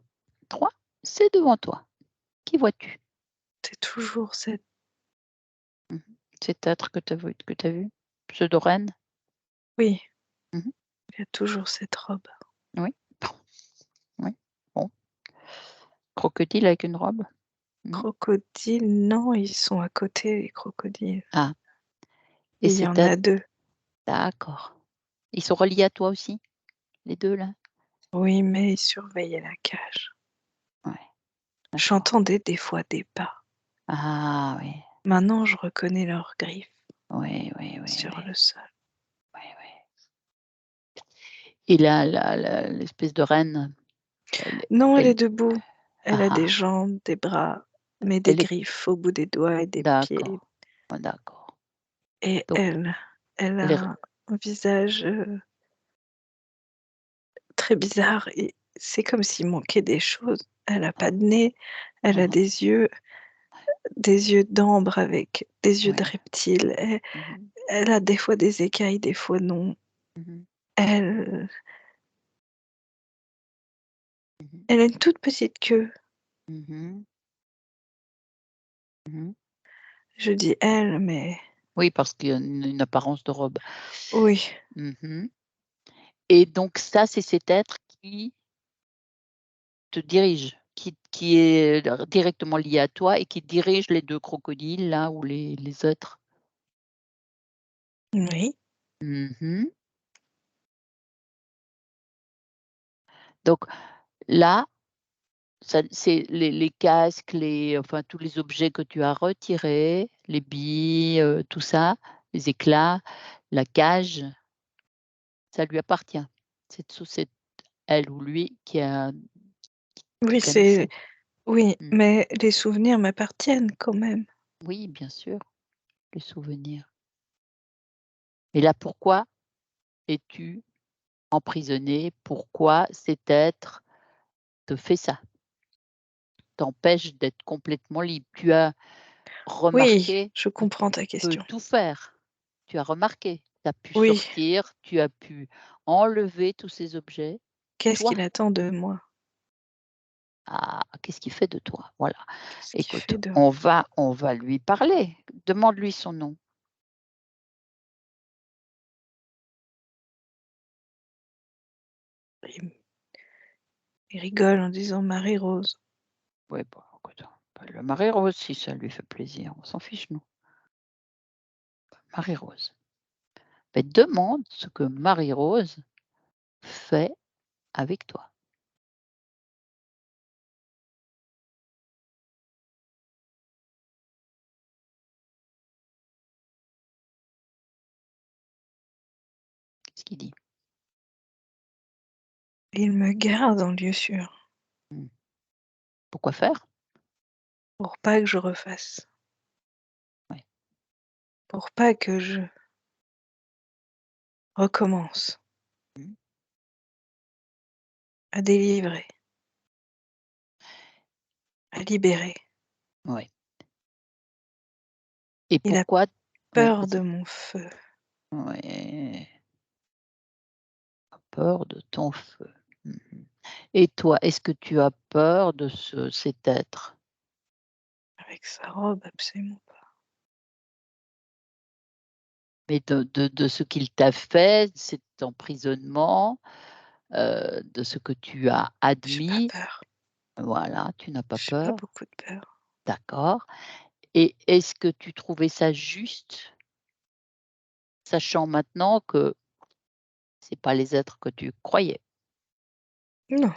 3, c'est devant toi. Qui vois-tu? C'est toujours cette Mmh. Cet être que tu as vu? Pseudo-reine? oui, Mmh. il y a toujours cette robe. Oui. Oui. Bon. Crocodile avec une robe? Mmh. Crocodiles, non, ils sont à côté les crocodiles Ah, et et il y cet en a être 2. d'accord. Ils sont reliés à toi aussi, les 2 là? Oui, mais ils surveillaient la cage. Ouais, d'accord. J'entendais des fois des pas. Ah oui. Maintenant, je reconnais leurs griffes Oui, oui, oui, sur oui. le sol. Oui, oui. Et la l'espèce de reine, Non, elle est elle debout. Elle ah a des ah, jambes, des bras, mais des elle est griffes au bout des doigts et des pieds. d'accord, d'accord. Et Donc elle elle est a un visage, très bizarre et c'est comme s'il manquait des choses. Elle a pas ah, de nez, elle a ah, des yeux d'ambre avec des yeux de ouais. reptile. Mmh. Elle a des fois des écailles, des fois non. Mmh. Elle Mmh. elle a une toute petite queue. Mmh. Mmh. Je dis elle, mais Oui, parce qu'il y a une apparence de robe. oui, Mmh. Et donc ça, c'est cet être qui te dirige, qui est directement lié à toi et qui dirige les 2 crocodiles là ou les autres? oui, Mmh. Donc là, ça c'est les casques, enfin tous les objets que tu as retirés, les billes, tout ça, les éclats, la cage, ça lui appartient. C'est elle ou lui qui oui, t'a mis ça. c'est oui, Mmh. mais les souvenirs m'appartiennent quand même. Oui, bien sûr, les souvenirs. Et là, pourquoi es-tu emprisonné? Pourquoi cet être te fait ça? T'empêche d'être complètement libre. Tu as Oui, remarqué je que comprends tu ta peux question. tout faire. Tu as remarqué, tu as pu Oui, sortir, tu as pu enlever tous ces objets. qu'est-ce Toi, qu'il attend de moi? ah, qu'est-ce qu'il fait de toi? Voilà. Qu'est-ce qu'il Écoute, fait de on va lui parler. Demande-lui son nom. il il rigole en disant Marie-Rose. Oui, bon, écoute, le Marie-Rose si ça lui fait plaisir, on s'en fiche nous. Marie-Rose. Beh, demande ce que Marie-Rose fait avec toi. Qu'est-ce qu'il dit? Il me garde en lieu sûr, Mmh. Pourquoi faire? pour pas que je refasse, Ouais. pour pas que je recommence Mmh. à délivrer, à libérer. Ouais. Et Il a pourquoi oui, peur de vas-y. mon feu. Ouais, peur de ton feu. Mmh. Et toi, est-ce que tu as peur de cet être? avec sa robe, absolument pas. Mais de ce qu'il t'a fait, cet emprisonnement, de ce que tu as J'ai pas admis, peur. voilà, tu n'as pas J'ai pas peur, beaucoup de peur. d'accord. Et est-ce que tu trouvais ça juste, sachant maintenant que c'est pas les êtres que tu croyais? Non,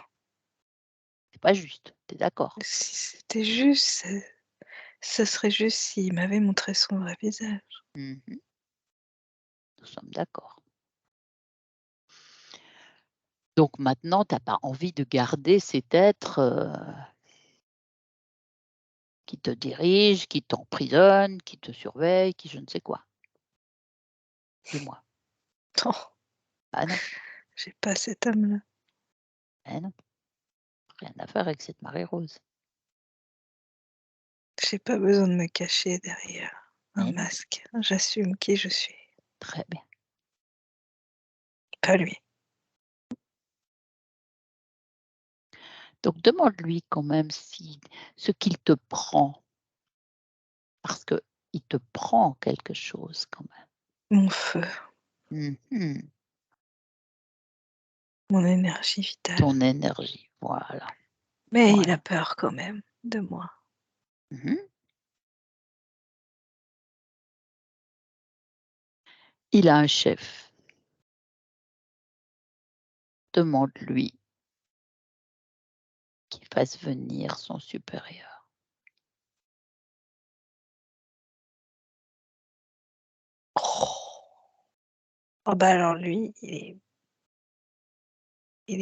C'est pas juste, tu es d'accord? si c'était juste, ça serait juste s'il m'avait montré son vrai visage. Mmh. Nous sommes d'accord. Donc maintenant, tu as pas envie de garder cet être, qui te dirige, qui t'emprisonne, qui te surveille, qui je ne sais quoi. Dis-moi. Non, Ah non, j'ai pas cette âme-là. eh non, rien à faire avec cette marée rose. J'ai pas besoin de me cacher derrière un Eh non, masque. J'assume qui je suis, très bien. pas lui. Donc demande-lui quand même si ce qu'il te prend, parce qu'il te prend quelque chose quand Mon feu, même. Mmh. mon énergie vitale. Ton énergie, voilà, Mais il a voilà. peur quand même de moi. Mmh. Il a un chef. Demande-lui qu'il fasse venir son supérieur. Oh! Oh bah alors lui, il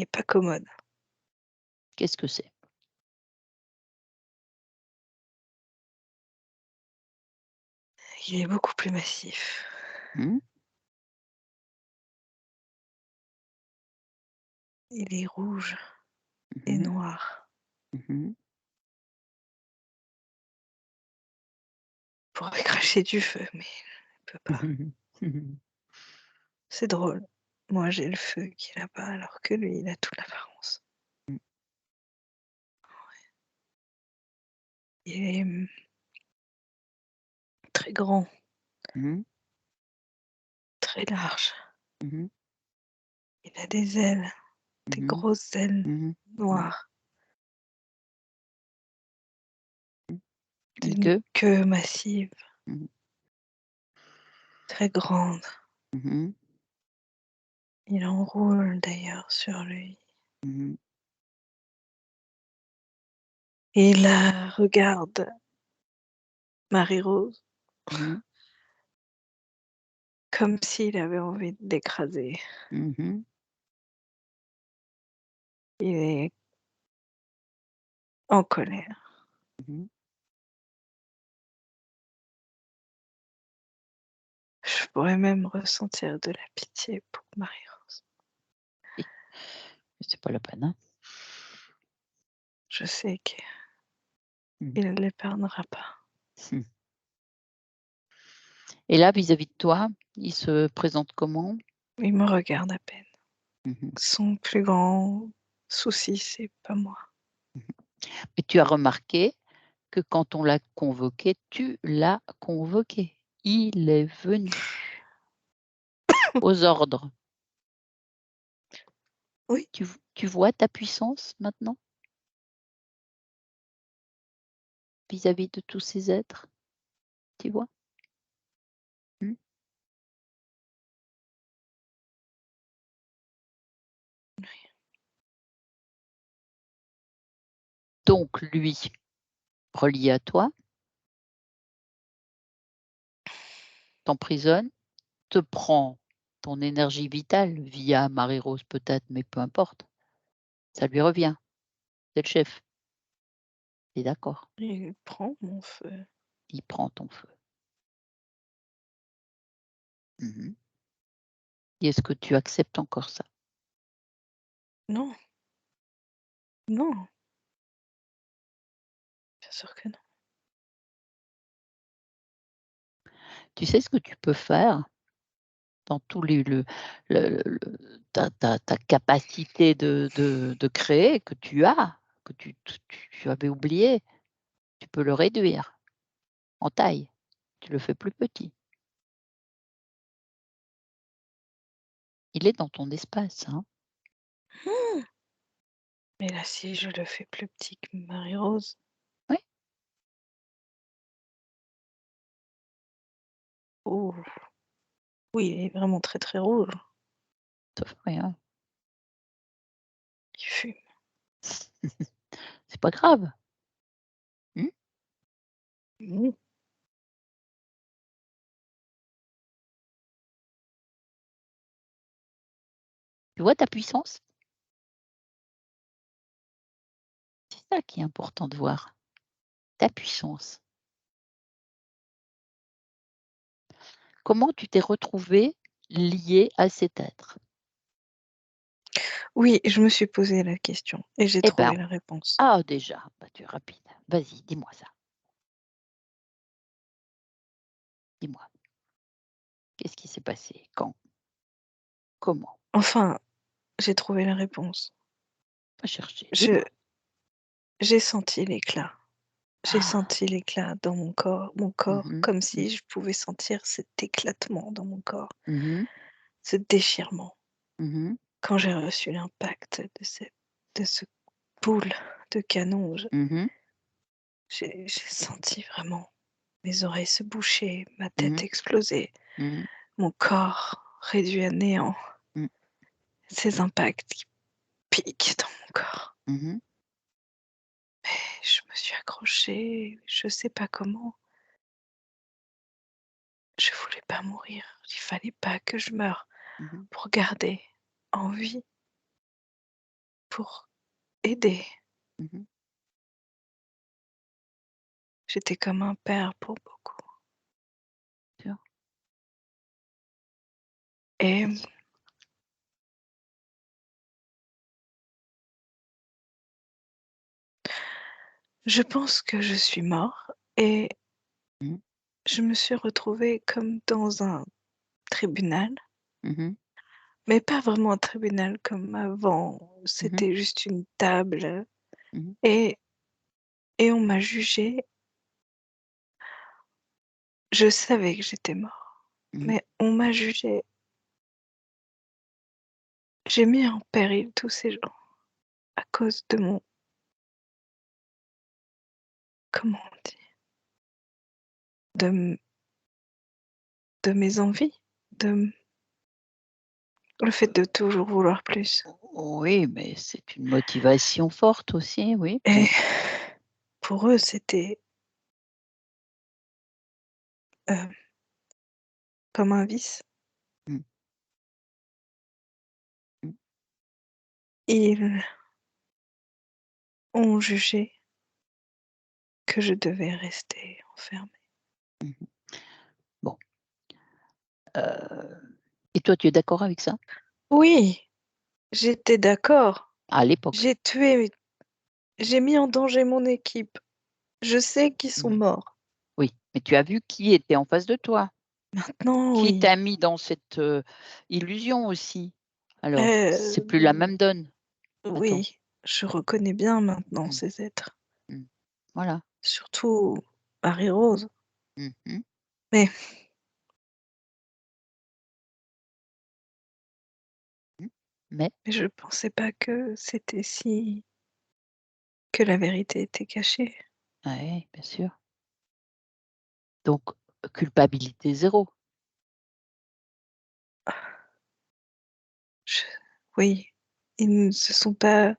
est pas commode. Qu'est-ce que c'est? Il est beaucoup plus massif. Mmh. Il est rouge et Mmh. noir. Mmh. Il pourrait cracher du feu, mais il peut pas. Mmh. C'est drôle. Moi, j'ai le feu qu'il a pas, alors que lui, il a toute l'apparence. Mmh. Il est très grand, Mmh. très large. Mmh. Il a des ailes, des Mmh. grosses ailes Mmh. Mmh. noires, Une une queue? queue massive, Mmh. très grande. Mmh. Il enroule d'ailleurs sur lui. Mmh. Et il la regarde, Marie-Rose, Mmh. comme s'il avait envie de l'écraser. Mmh. Il est en colère. Mmh. Je pourrais même ressentir de la pitié pour Marie-Rose. Et c'est pas la peine, hein? Je sais Mmh. qu'il ne l'épargnera pas. Mmh. Et là, vis-à-vis de toi, il se présente comment? Il me regarde à peine. Mmh. Son plus grand souci, c'est pas moi. Et tu as remarqué que quand on l'a convoqué, tu l'as convoqué. Il est venu aux ordres. Oui, Tu vois ta puissance maintenant vis-à-vis de tous ces êtres? Tu vois? Mmh. Donc lui, relié à toi, t'emprisonne, te prend ton énergie vitale via Marie-Rose peut-être, mais peu importe, ça lui revient. C'est le chef. Tu es d'accord? il prend mon feu. Il prend ton feu. Mmh. Et est-ce que tu acceptes encore ça? Non, non, bien sûr que non. Tu sais ce que tu peux faire dans tous les le ta capacité de créer que tu as, que tu avais oublié, tu peux le réduire. en taille. Tu le fais plus petit. Il est dans ton espace, hein. Mais là, si je le fais plus petit que Marie-Rose. Oui. Oh. Oui, il est vraiment très, très rouge. Sauf rien. Il fume. C'est pas grave. Mmh. Tu vois ta puissance? C'est ça qui est important de voir, ta puissance. Comment tu t'es retrouvé lié à cet être? Oui, je me suis posé la question et j'ai Eh ben, trouvé la réponse. ah déjà, bah, tu es rapide. Vas-y, dis-moi ça. Dis-moi. Qu'est-ce qui s'est passé? Quand? Comment? Enfin, j'ai trouvé la réponse. Va chercher, Je dis-moi. j'ai senti l'éclat. J'ai Ah! senti l'éclat dans mon corps, Mmh comme mh. si je pouvais sentir cet éclatement dans mon corps, Mmh. ce déchirement, Mmh. quand j'ai reçu l'impact de ce boule de canon. Mmh. J'ai senti vraiment mes oreilles se boucher, ma tête Mmh. exploser, Mmh. mon corps réduit à néant, Mmh. ces impacts qui piquent dans mon corps. Mmh. Et je me suis accrochée, je sais pas comment. Je voulais pas mourir, il fallait pas que je meure Mmh. pour garder en vie, pour aider. Mmh. J'étais comme un père pour beaucoup. Sûr. Et Bien sûr. je pense que je suis mort et Mmh. je me suis retrouvée comme dans un tribunal, Mmh. mais pas vraiment un tribunal comme avant, Mmh. c'était juste une table Mmh. et on m'a jugée. Je savais que j'étais mort, Mmh. mais on m'a jugée. J'ai mis en péril tous ces gens à cause de mon, comment on dit? De m de mes envies, de m le fait de toujours vouloir plus Oui, mais c'est une motivation forte aussi, oui. et pour eux, c'était, heu, comme un vice. Mmh. Mmh. Ils ont jugé que je devais rester enfermée. Mmh. Bon, et toi, tu es d'accord avec ça? Oui, j'étais d'accord. À l'époque? J'ai tué j'ai mis en danger mon équipe. Je sais qu'ils sont Oui. morts. Oui, mais tu as vu qui était en face de toi, Maintenant, qui oui. t'a mis dans cette, illusion aussi. Alors, c'est plus la Heu, même donne. Attends. oui, je reconnais bien maintenant Mmh. ces êtres, Mmh. Voilà. surtout Marie-Rose. Mmh mh. Mais Mmh. Mais je pensais pas que la vérité était cachée. ouais, bien sûr. Donc culpabilité zéro. Je Oui, ils sont pas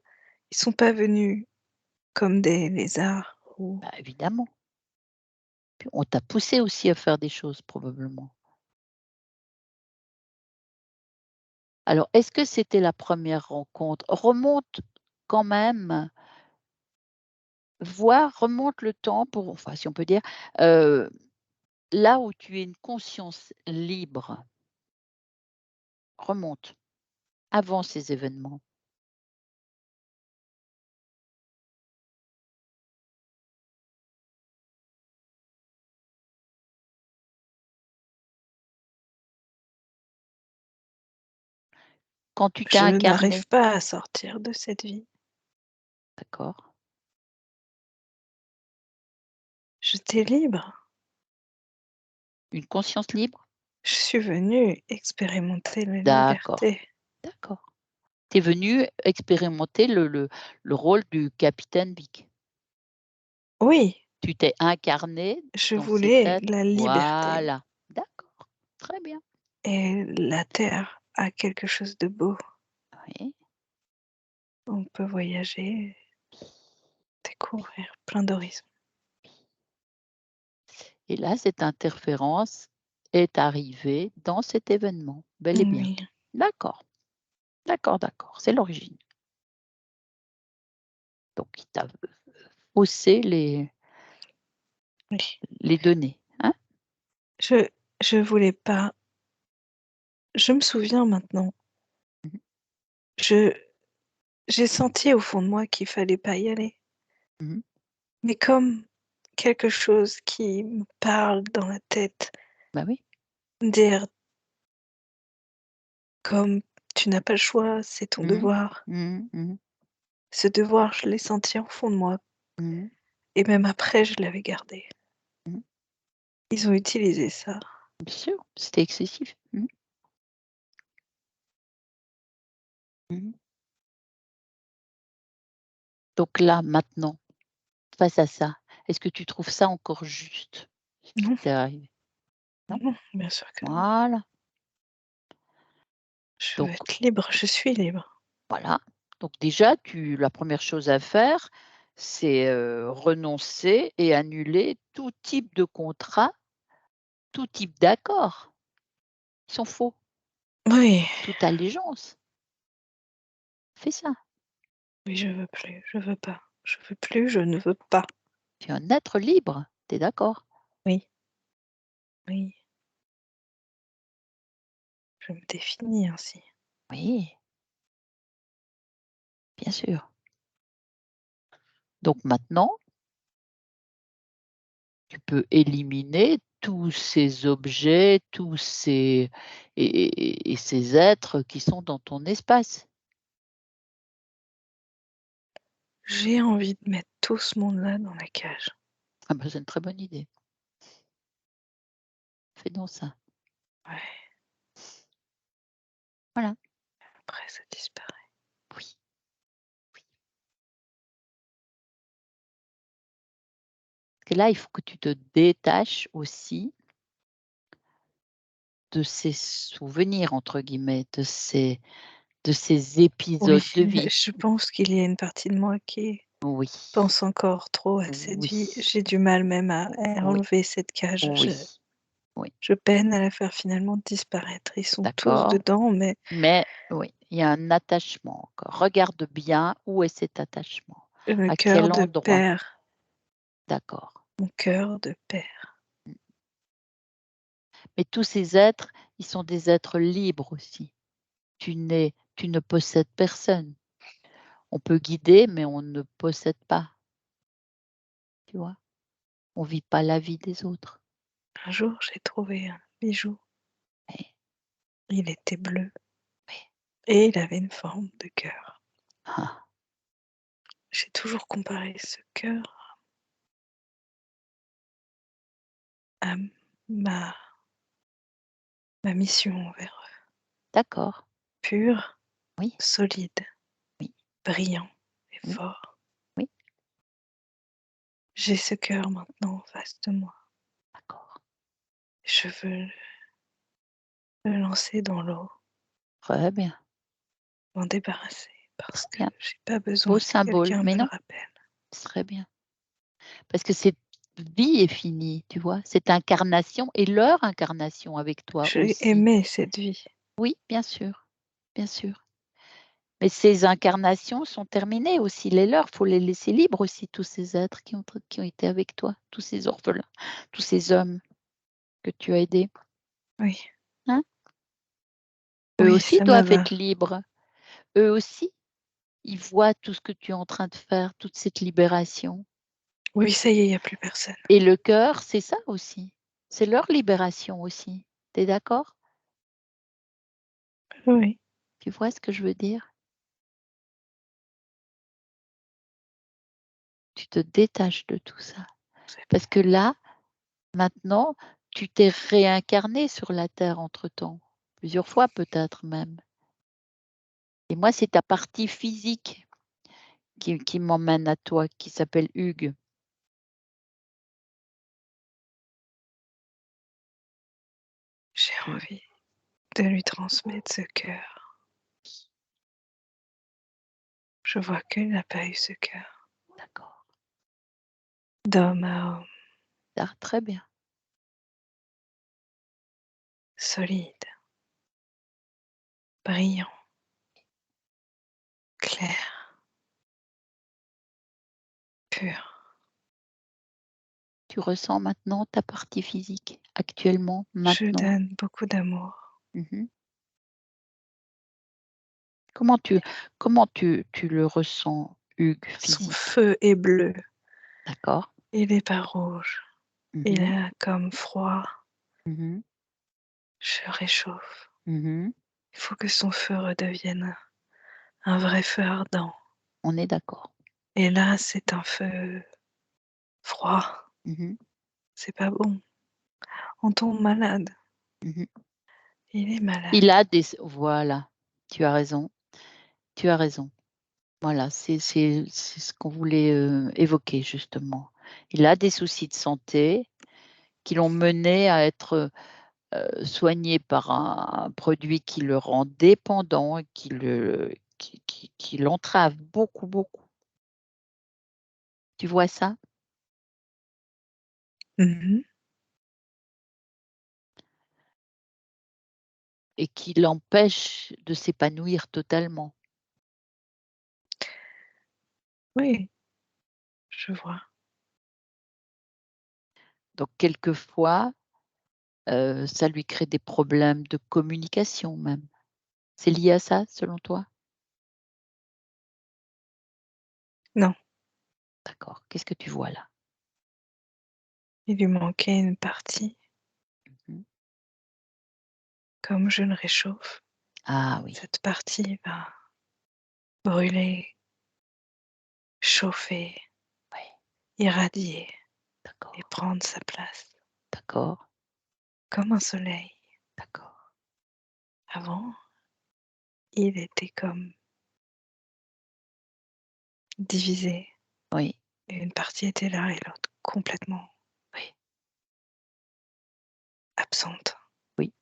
venus comme des lézards ou Bah, évidemment. Puis on t'a poussé aussi à faire des choses probablement. Alors est-ce que c'était la première rencontre? Remonte quand même, remonte le temps pour enfin si on peut dire, heu, là où tu es une conscience libre, remonte, avant ces événements. Quand tu t'es je n'arrive incarné, pas à sortir de cette vie. d'accord? J'étais libre. Une conscience libre? Je suis venue expérimenter la D'accord, liberté. d'accord. Tu es venu expérimenter le rôle du capitaine Vic. Oui, Tu t'es incarné je dans cet voulais être. la liberté Voilà, d'accord, très bien. et la terre a quelque chose de beau. Oui. On peut voyager, découvrir plein d'horizons. Et là, cette interférence est arrivée dans cet événement, bel et bien. Oui, D'accord, d'accord, d'accord, c'est l'origine. Donc il t'a faussé oui. les données, hein? Je voulais pas. Je me souviens maintenant. Mmh. Je j'ai senti au fond de moi qu'il fallait pas y aller. Mmh. Mais comme quelque chose qui me parle dans la tête, Bah oui. dire comme tu n'as pas le choix, c'est ton Mmh. devoir. Mmh. Mmh. Ce devoir, je l'ai senti au fond de moi Mmh. et même après, je l'avais gardé. Mmh. Ils ont utilisé ça. Bien sûr, c'était excessif. Mmh. Mmh. Donc là, maintenant, face à ça, est-ce que tu trouves ça encore juste, ce qui Non, t'est arrivé? Non? non, bien sûr que non. Voilà, Je veux donc être libre, je suis libre. voilà. Donc déjà, la première chose à faire, c'est, renoncer et annuler tout type de contrat, tout type d'accord. Ils sont faux, Oui, toute allégeance. Fais ça. oui, je veux plus, je veux pas. Je veux plus, je ne veux pas. Tu es un être libre, tu es d'accord? Oui, oui, je me définis ainsi. Oui, bien sûr. Donc maintenant, tu peux éliminer tous ces objets, tous ces et ces êtres qui sont dans ton espace. J'ai envie de mettre tout ce monde-là dans la cage. Ah bah, c'est une très bonne idée. Fais donc ça. Ouais, Voilà. après ça disparaît. Oui, oui. Parce que là, il faut que tu te détaches aussi de ces «souvenirs» entre guillemets, de ces Oui, épisodes de vie. je pense qu'il y a une partie de moi qui Oui, pense encore trop à cette oui, vie. J'ai du mal même à oui, enlever cette cage. oui, oui, Je peine à la faire finalement disparaître. Ils sont tous d'accord. dedans, mais Mais oui, il y a un attachement encore. Regarde bien où est cet attachement, le à cœur quel de endroit. père, D'accord. mon cœur de père. Mmh. Mais tous ces êtres, ils sont des êtres libres aussi. Tu ne possèdes personne. On peut guider, mais on ne possède pas, tu vois? On vit pas la vie des autres. Un jour, j'ai trouvé un bijou. Oui, Il était bleu oui. et il avait une forme de cœur. Ah, J'ai toujours comparé ce cœur à ma ma mission envers eux. d'accord. Pur, Oui, solide, oui, brillant et oui, fort. oui, J'ai ce cœur maintenant en face de moi. d'accord. Je veux le lancer dans l'eau, Très bien, m'en débarrasser parce très que bien. j'ai pas besoin Beau que symbole, quelqu'un mais me le non, rappelle. très bien. Parce que cette vie est finie, tu vois? Cette incarnation et leur incarnation avec toi J'ai aussi. aimé cette vie. Oui, bien sûr, bien sûr. Mais ces incarnations sont terminées aussi, les leurs, faut les laisser libres aussi, tous ces êtres qui ont été avec toi, tous ces orphelins, tous ces hommes que tu as aidés, Oui, hein? Eux oui, aussi ça me doivent va. être libres. Eux aussi, ils voient tout ce que tu es en train de faire, toute cette libération. Oui, ça y est, il y a plus personne. Et le cœur, c'est ça aussi. C'est leur libération aussi. Tu es d'accord? Oui, Tu vois ce que je veux dire? Tu te détaches de tout ça. c'est Parce que là, maintenant, tu t'es réincarné sur la terre entre-temps, plusieurs fois peut-être même. Et moi, c'est ta partie physique qui m'emmène à toi, qui s'appelle Hugues. J'ai envie de lui transmettre ce cœur. Je vois qu'il n'a pas eu ce cœur. D'accord. D'homme à homme. Ah, très bien. Solide. Brillant. Clair. Pur. Tu ressens maintenant ta partie physique, actuellement, Je maintenant. donne beaucoup d'amour. Mmh. Comment tu le ressens, Hugues, Son physique? feu est bleu. D'accord. Il n'est pas rouge. Il Mmh. a comme froid. Mmh. Je réchauffe. Mmh. Il faut que son feu redevienne un vrai feu ardent. On est d'accord. Et là, c'est un feu froid. Mmh. C'est pas bon. On tombe malade. Mmh. Il est malade. Il a des voilà, tu as raison, tu as raison. Voilà, c'est ce qu'on voulait, évoquer justement. Il a des soucis de santé qui l'ont mené à être, soigné par un produit qui le rend dépendant et qui l'entrave beaucoup, beaucoup. Tu vois ça? Mhm. Et qui l'empêche de s'épanouir totalement. Oui, je vois. Donc quelquefois, ça lui crée des problèmes de communication même. C'est lié à ça, selon toi? Non, D'accord. Qu'est-ce que tu vois là? il lui manquait une partie. Mmh. Comme je le réchauffe, Ah oui, cette partie va brûler, chauffer, oui, irradier et d'accord, prendre sa place. d'accord, Comme un soleil. d'accord. Avant, il était comme divisé. Oui, Et une partie était là et l'autre complètement oui, absente. oui.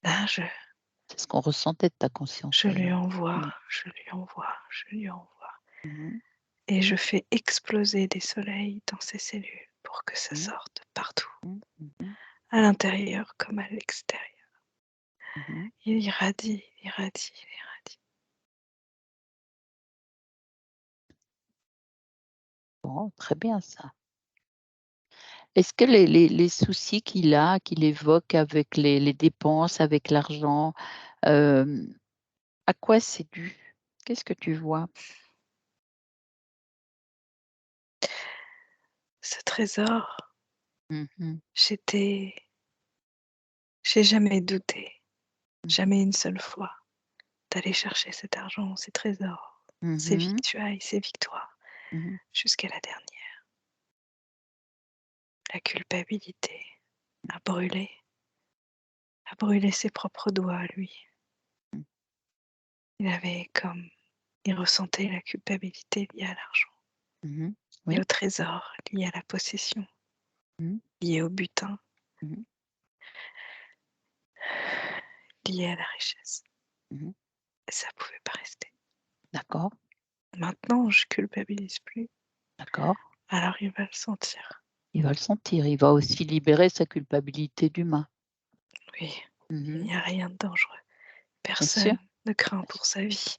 Là, C'est ce qu'on ressentait de ta conscience je lui d'ailleurs. envoie, Mmh. je lui envoie, je lui envoie. Mmh. Et je fais exploser des soleils dans ses cellules pour que ça Mmh. sorte partout, Mmh. Mmh. à l'intérieur comme à l'extérieur. Mmh. Il irradie, il irradie, il irradie. Bon, très bien ça. Est-ce que les soucis qu'il évoque avec les dépenses, avec l'argent, hem, à quoi c'est dû? Qu'est-ce que tu vois? Ce trésor, Mmh mh. j'étais, j'ai jamais douté, Mmh. jamais une seule fois, d'aller chercher cet argent, ces trésors, Mmh ces mh. victuailles, ces victoires, Mmh. jusqu'à la dernière. La culpabilité a brûlé ses propres doigts à lui. Mmh. Il ressentait la culpabilité liée à l'argent Mmh. et au Oui. trésor lié à la possession, Mmh. lié au butin, Mmh. lié à la richesse. Mmh. Et ça pouvait pas rester. D'accord, Maintenant, je culpabilise plus, d'accord. alors il va le sentir. Il va le sentir, il va aussi libérer sa culpabilité d'humain. Oui, il Mmh. n'y a rien de dangereux. Bien sûr, Personne ne craint bien pour sûr, sa vie.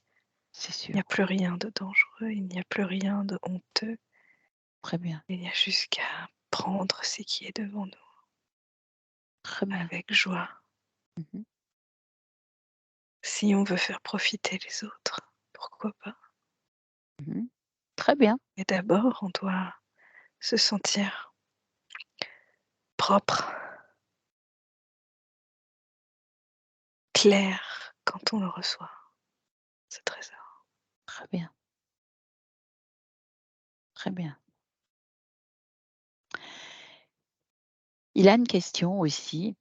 c'est Il n'y a sûr. plus rien de dangereux, il n'y a plus rien de honteux. Très bien, Il n'y a juste qu'à prendre ce qui est devant nous très bien. avec joie. Mmh. Si on veut faire profiter les autres, pourquoi pas? Mmh. Très bien. Mais d'abord, on doit se sentir propre, clair quand on le reçoit, ce trésor. Très bien, très bien. Il a une question aussi,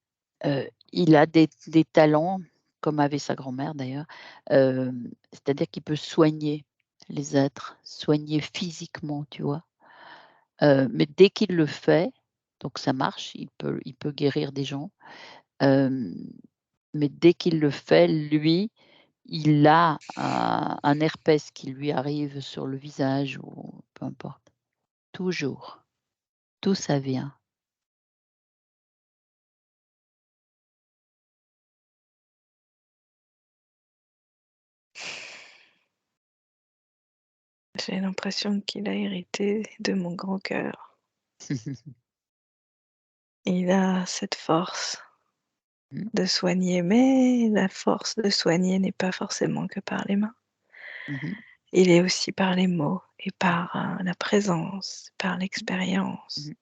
il a des talents, comme avait sa grand-mère d'ailleurs, c'est-à-dire qu'il peut soigner les êtres, soigner physiquement, tu vois? Mais dès qu'il le fait, donc ça marche, il peut guérir des gens, hem, mais dès qu'il le fait, lui, il a un herpès qui lui arrive sur le visage ou peu importe. Toujours, d'où ça vient? J'ai l'impression qu'il a hérité de mon grand cœur. Il a cette force Mmh. de soigner, mais la force de soigner n'est pas forcément que par les mains. Mmh mh. Il est aussi par les mots et Mmh. par, la présence, par Mmh l'expérience mh.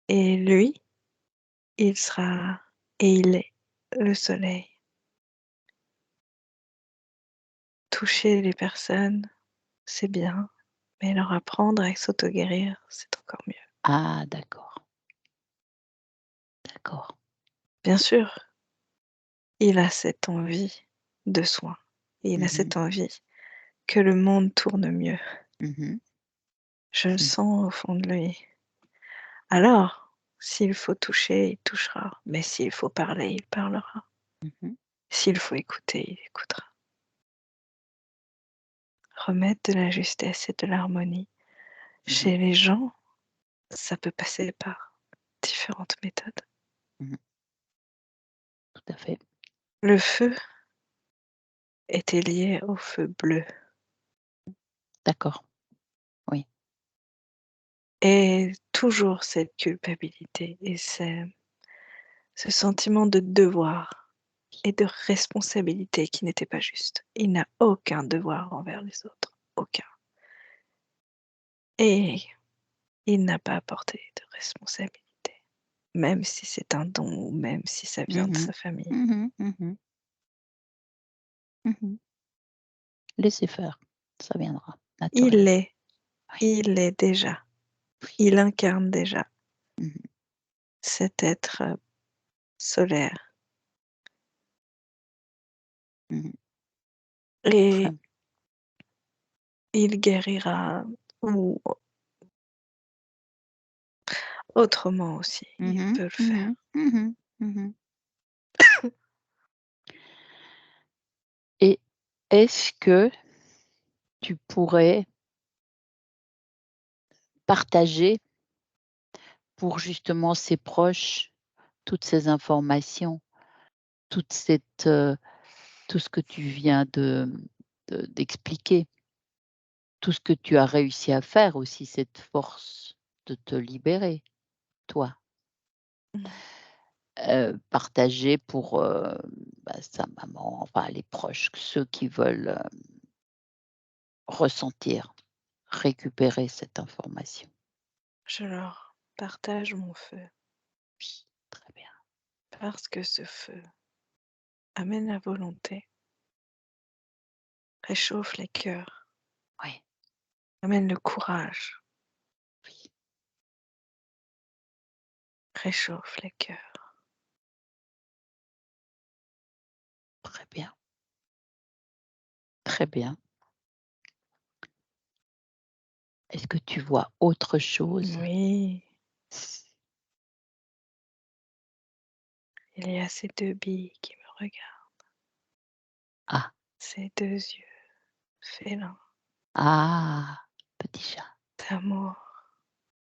et lui, il sera et il est le soleil. Toucher les personnes, c'est bien, mais leur apprendre à s'auto-guérir, c'est encore mieux. Ah d'accord, d'accord. Bien sûr, il a cette envie de soin, il a Mmh mh. cette envie que le monde tourne mieux. Mmh mh. Je le Mmh. sens au fond de lui. Alors, s'il faut toucher, il touchera, mais s'il faut parler, il parlera. Mmh mh. S'il faut écouter, il écoutera. Remettre de la justesse et de l'harmonie Mmh mh. chez les gens, ça peut passer par différentes méthodes. Mmh mh. Tout à fait. Le feu était lié au feu bleu D'accord. Oui. et toujours cette culpabilité et ce sentiment de devoir et de responsabilité qui n'était pas juste. Il n'a aucun devoir envers les autres, aucun. Et il n'a pas apporté de responsabilité, même si c'est un don ou même si ça vient Mmh de mh. sa famille. Mmh mh. Mmh mh. Mmh mh. Laissez faire, ça viendra Il naturellement. l'est, Oui, il est déjà, oui. il incarne déjà Mmh mh. cet être solaire Mmh mh. et Très il guérira ou autrement aussi, mmh il mh. peut le Mmh faire. mh. Mmh mh. Mmh mh. Et est-ce que tu pourrais partager pour justement ses proches toutes ces informations, toute cette, tout ce que tu viens d'expliquer, tout ce que tu as réussi à faire aussi, cette force de te libérer, toi? Mmh. Partager pour, bah, sa maman, enfin les proches, ceux qui veulent, ressentir, récupérer cette information. Je leur partage mon feu Oui, très bien. parce que ce feu amène la volonté, réchauffe les cœurs, Oui, amène le courage, oui, réchauffe les cœurs. très bien, très bien. Est-ce que tu vois autre chose? Oui, il y a ces 2 billes qui me regardent, Ah, ces 2 yeux félins ah, petit chat. d'amour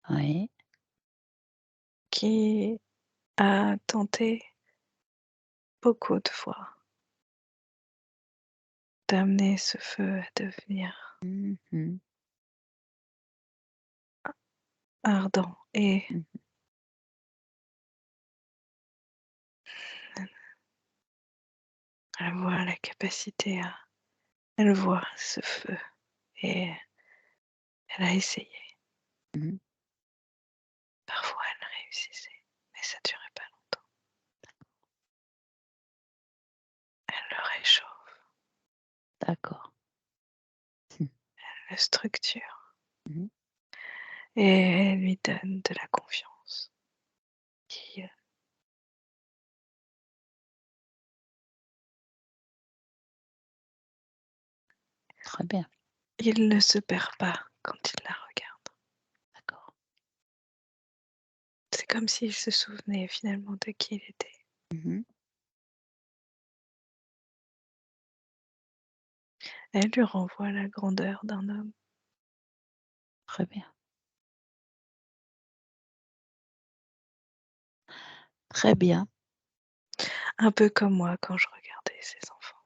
Oui. qui a tenté beaucoup de fois d'amener ce feu à devenir Mmh mh. ardent et Mmh. elle voit la capacité à elle voit ce feu et elle a essayé. Mmh. Parfois elle réussissait, mais ça durait pas longtemps. Elle le réchauffe, D'accord. Mmh. elle le structure Mmh. et elle lui donne de la confiance. qui, Très bien, il ne se perd pas quand il la regarde. d'accord. C'est comme s'il se souvenait finalement de qui il était. Mmh. Elle lui renvoie la grandeur d'un homme. Très bien. Très bien. Un peu comme moi quand je regardais ses enfants,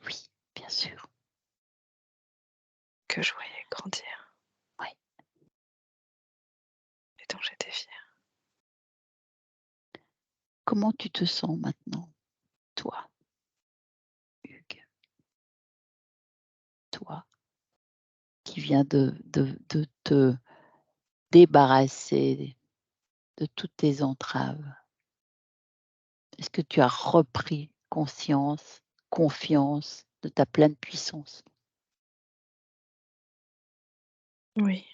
Oui, bien sûr. que je voyais grandir Oui. et dont j'étais fière. Comment tu te sens maintenant, toi, Hugues? Toi, qui viens de te débarrasser de toutes tes entraves. Est-ce que tu as repris conscience, confiance de ta pleine puissance? Oui,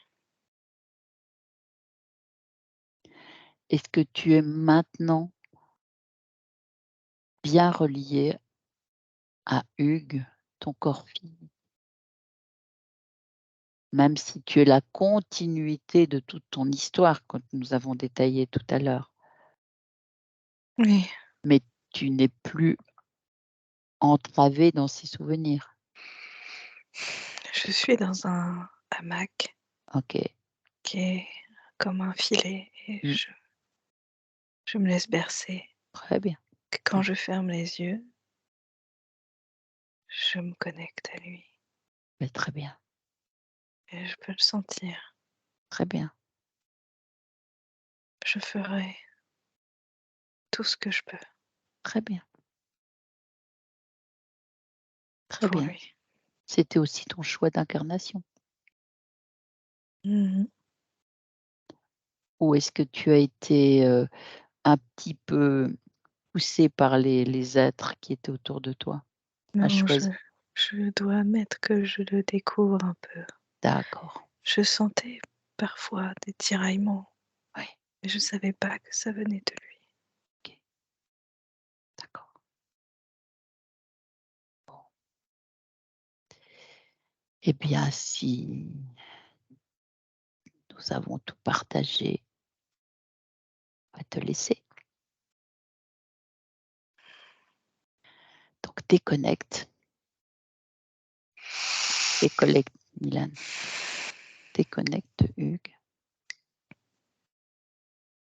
Est-ce que tu es maintenant bien relié à Hugues, ton corps physique? Même si tu es la continuité de toute ton histoire, comme nous avons détaillé tout à l'heure, oui. mais tu n'es plus entravé dans ses souvenirs. Je suis dans un hamac OK. qui est comme un filet et Mmh. je me laisse bercer. Très bien. Que quand je ferme les yeux, je me connecte à lui Mais très bien, et je peux le sentir. très bien, Je ferai tout ce que je peux très bien, très pour bien. lui. C'était aussi ton choix d'incarnation? Mmh. Ou est-ce que tu as été, un petit peu poussé par les êtres qui étaient autour de toi à Non, choisir? je dois admettre que je le découvre un peu. D'accord, Je sentais parfois des tiraillements, oui, mais je ne savais pas que ça venait de lui. OK, d'accord. Bon, eh bien, si nous avons tout partagé, on va te laisser. Donc déconnecte, déconnecte Milan, déconnecte Hugues,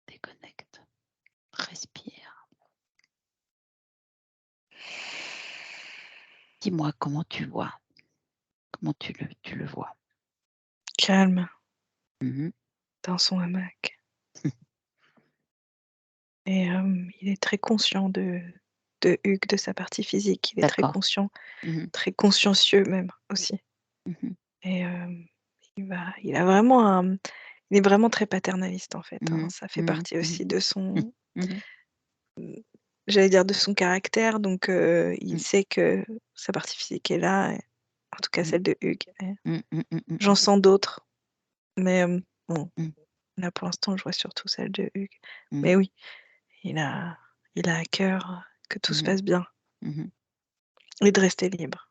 déconnecte, respire. Dis-moi comment tu vois? Comment tu le vois? Calme Mmh. dans son hamac et il est très conscient de Hugues, de sa partie physique. Il est très D'accord. conscient, Mmh. très consciencieux même aussi Mmh. et il a vraiment il est vraiment très paternaliste en fait, hein. Mmh. Ça fait Mmh. partie Mmh. aussi de Mmh. son, Mmh. j'allais dire de son caractère donc il Mmh. sait que sa partie physique est là et en tout cas Mmh. celle de Hugues et Mmh. Mmh. Mmh. Mmh. j'en sens d'autres mais bon, Mmh. là pour l'instant je vois surtout celle de Hugues. Mmh. Mais oui, il a il a à cœur que tout se Mmh. passe bien Mmh. et de rester libre.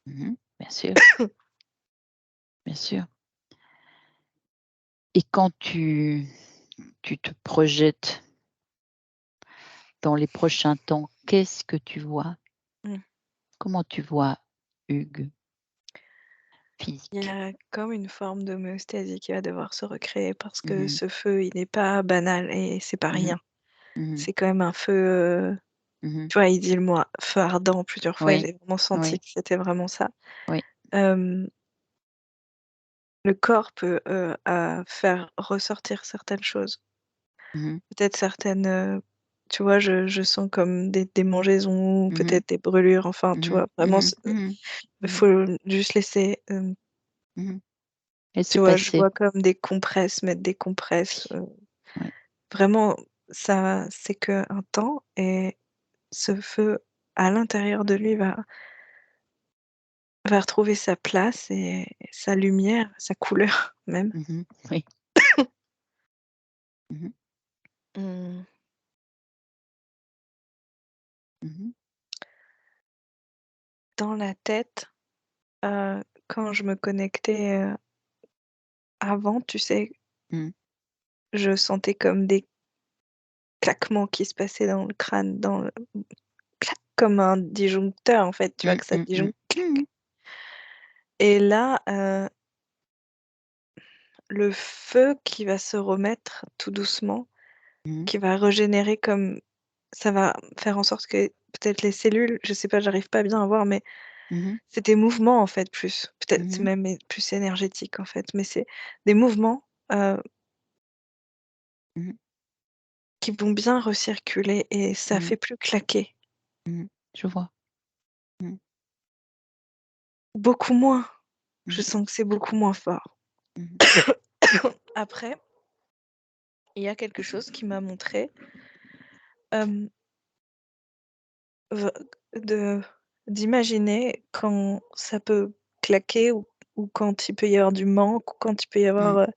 Mmh. Bien sûr, bien sûr. Et quand tu te projettes dans les prochains temps, qu'est-ce que tu vois? Mmh. Comment tu vois Hugues Il y physique? a comme une forme d'homéostasie qui va devoir se recréer parce que Mmh. ce feu, il n'est pas banal et c'est pas Mmh. rien. Mmh. C'est quand même un feu, Mmh. tu vois, il dit le mot feu ardent plusieurs fois et Oui, j'ai vraiment senti oui, que c'était vraiment ça. oui. Hem, le corps peut, faire ressortir certaines choses. Mmh. Peut-être certaines, tu vois, je sens comme des démangeaisons, Mmh. peut-être des brûlures, enfin, tu Mmh. vois? Vraiment Mmh. Mmh. il Mmh. faut juste laisser, Mmh. Laisser tu vois, je passer. vois comme des compresses, mettre des compresses, Oui, oui. vraiment ça c'est qu'un temps et ce feu à l'intérieur de lui va retrouver sa place et sa lumière, sa couleur même. Mmh. Oui. Mmh. Mmh. dans la tête, quand je me connectais avant, tu sais, Mmh. je sentais comme des claquements qui se passaient dans le crâne, clac, comme un disjoncteur en fait, tu vois Mmh, que ça mmh, mmh. disjoncte, clac. Mmh. Et là, le feu qui va se remettre tout doucement, Mmh. qui va régénérer comme ça va faire en sorte que peut-être les cellules, je sais pas, j'arrive pas bien à voir, mais Mmh. c'est des mouvements en fait plus. Peut-être c'est Mmh. même plus énergétique en fait, mais c'est des mouvements, Mmh. qui vont bien recirculer et ça Mmh. fait plus claquer. Mmh. Je vois. Mmh. Beaucoup moins. Je Mmh. sens que c'est beaucoup moins fort. Mmh. Après, il y a quelque chose qui m'a montré, hem, v de d'imaginer quand ça peut claquer ou quand il peut y avoir du manque ou quand il peut y avoir, Mmh.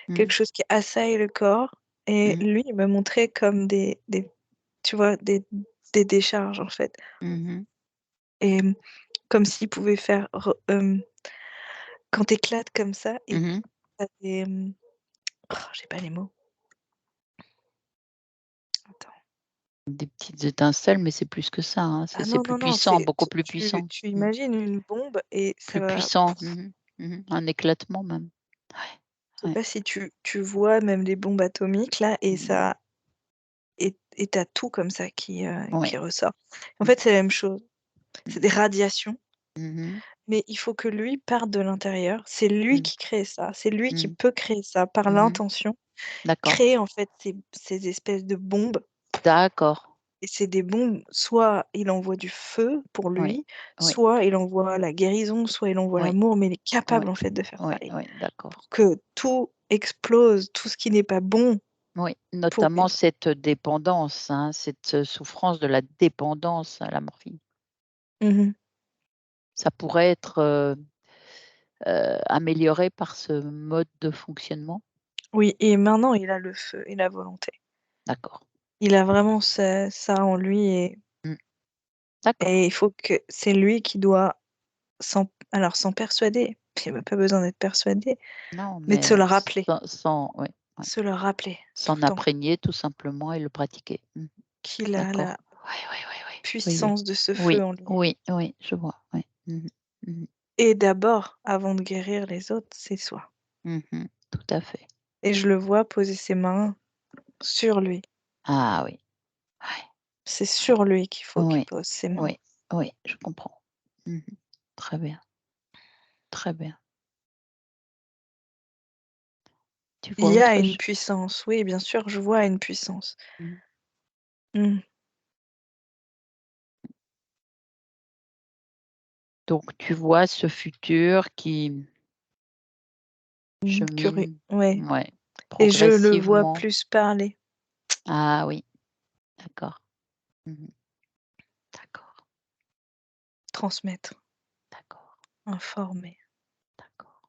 Mmh. quelque chose qui assaille le corps et Mmh. lui, il m'a montré comme des tu vois, des décharges, en fait Mmh. et comme s'il pouvait faire quand tu éclates comme ça et Mmh. tu as des, j'ai pas les mots. Attends. Des petites étincelles, mais c'est plus que ça, hein. Ah C'est non, plus non, non, puissant, c'est beaucoup plus tu puissant. tu Mmh. imagines une bombe et ça Plus va puissant. Mmh mh. Mmh. Un éclatement même. je sais Ouais, ouais. pas si tu vois même les bombes atomiques là et Mmh. ça et tu tout comme ça qui Ouais. ressort. En Mmh. fait, c'est la même chose. C'est des Mmh. radiations. Mmh. Mais il faut que lui parte de l'intérieur. C'est lui Mmh. qui crée ça. C'est lui qui Mmh. peut créer ça par Mmh. l'intention. D'accord. Créer en fait ces espèces de bombes D'accord. et c'est des bombes, soit il envoie du feu pour Oui. lui, Oui. soit il envoie la guérison, soit il envoie Oui. l'amour, mais il est Oui. capable en fait de faire ça Oui. et Oui. D'accord. pour que tout explose, tout ce qui n'est pas bon Oui, pour notamment lui. cette dépendance, hein, cette souffrance de la dépendance à la morphine. Mmh. Ça pourrait être, amélioré par ce mode de fonctionnement? Oui et maintenant il a le feu et la volonté. D'accord. Il a vraiment ça en lui Mmh. D'accord. et il faut que c'est lui qui doit s'en persuader, il y a pas besoin d'être persuadé, Non, mais de se mais le rappeler, sans ouais, ouais. se le rappeler tout le S'en temps, imprégner tout simplement et le pratiquer. Mmh. qu'il a la D'accord. Oui, oui, oui, oui. Oui, oui. puissance de ce feu Oui, en lui oui, oui, je vois, oui. Mmh mh. Mmh. et d'abord, avant de guérir les autres, c'est soi Mmh. Tout à fait. et je le vois poser ses mains sur lui. Ah oui. Ouais, C'est sur lui qu'il faut qu'il oui, pose ses mains. oui, oui, je comprends. Mmh. Très bien, très bien. Tu Il vois y a autre une ch puissance, oui, bien sûr, je vois une puissance. mmh. Mmh. Donc tu vois ce futur qui Mmh, curieux, chemine, ouais ouais, et je le vois progressivement. plus parler, Ah oui, d'accord. Mmh. D'accord, transmettre, d'accord, informer. d'accord.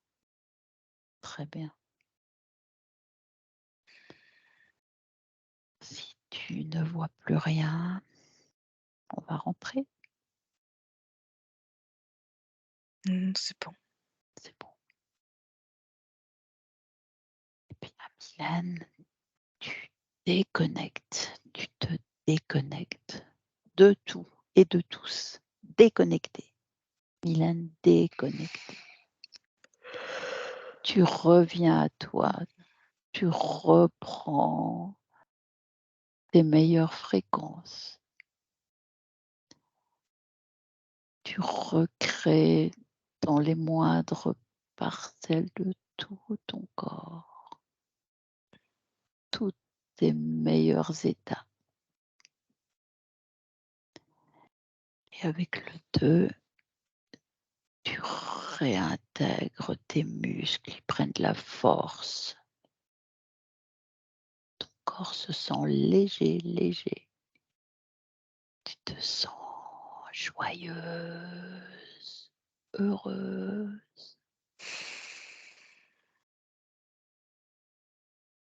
Très bien. Si tu ne vois plus rien, on va rentrer. C'est bon. C'est bon. Et puis à Milan, tu déconnectes, tu te déconnectes de tout et de tous. Déconnecté. Milan, déconnecté. Tu reviens à toi, tu reprends tes meilleures fréquences. Tu recrées dans les moindres parcelles de tout ton corps tous tes meilleurs états. Et avec le 2, tu réintègres tes muscles, ils prennent de la force. Ton corps se sent léger, léger. Tu te sens joyeuse, heureuse,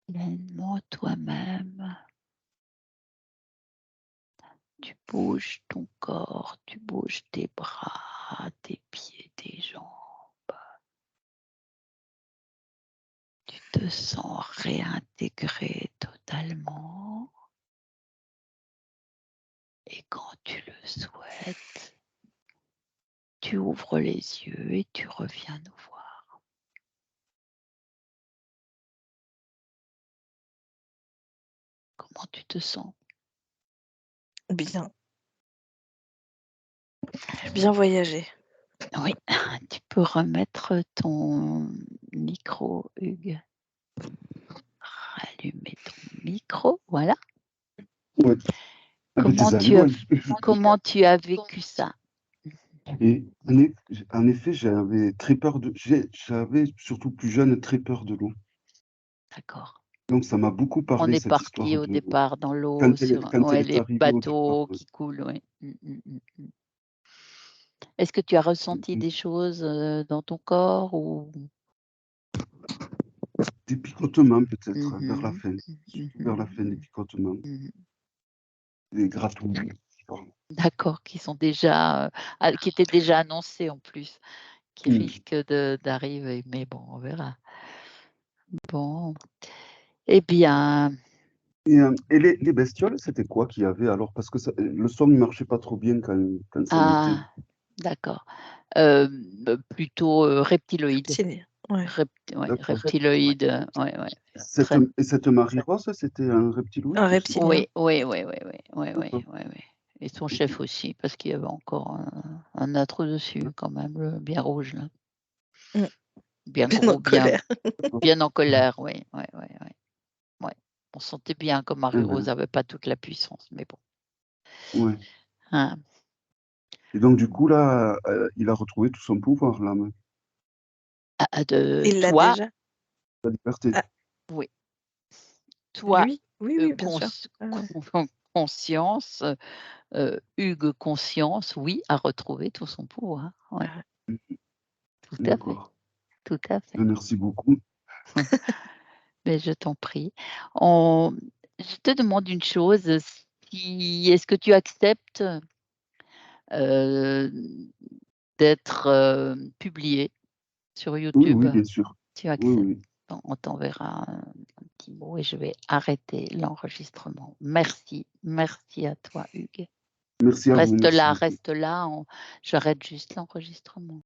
pleinement toi-même. Tu bouges ton corps, tu bouges tes bras, tes pieds, tes jambes. Tu te sens réintégré totalement. Et quand tu le souhaites, tu ouvres les yeux et tu reviens nous voir. Comment tu te sens? Bien. Bien voyager. Oui, tu peux remettre ton micro, Hugues. Rallumer ton micro, voilà. Ouais. Avec Comment des amis, tu as vécu ça? Et en effet, j'avais très peur j'avais surtout plus jeune très peur de l'eau. D'accord. Donc ça m'a beaucoup On parlé est cette histoire parti au de départ dans l'eau, quand elle est les arrivée au départ, bateaux qui coulent, oui. Est-ce que tu as ressenti des choses dans ton corps ou Des picotements peut-être vers la fin, surtout vers la fin des picotements, des gratouilles. D'accord, qui étaient déjà annoncés en plus, qui risquent d'arriver, mais bon, on verra. Bon, eh bien. Et les bestioles, c'était quoi qu'il y avait alors? Parce que le son ne marchait pas trop bien quand ça l'était. Ah, d'accord. Plutôt reptiloïdes. Reptilien, ouais. D'accord. Reptiloïdes, ouais. Et cette Marie-Rose, c'était un reptiloïde Un aussi? reptilien. Oui. D'accord. Et son chef aussi, parce qu'il y avait encore un autre dessus quand même, bien rouge là. Bien Bien gros, en colère. bien en colère, oui. Ouais. On sentait bien que Marie-Rose n'avait pas toute la puissance, mais bon. Ouais. Hein. Et donc du coup là, il a retrouvé tout son pouvoir là, Il l'a Toi, déjà? la liberté. oui. Toi, Lui? Oui, bien sûr. conscience, Hugues conscience, oui, a retrouvé tout son pouvoir. Ouais. Tout à fait. D'accord. Tout à fait. Merci beaucoup. Mais je t'en prie. Je te demande une chose, est-ce que tu acceptes d'être publié sur YouTube? Oui, bien sûr. Tu acceptes? Oui. Bon, on t'enverra un petit mot et je vais arrêter l'enregistrement. Merci à toi, Hugues. Merci à vous. Merci beaucoup. Reste là, j'arrête juste l'enregistrement.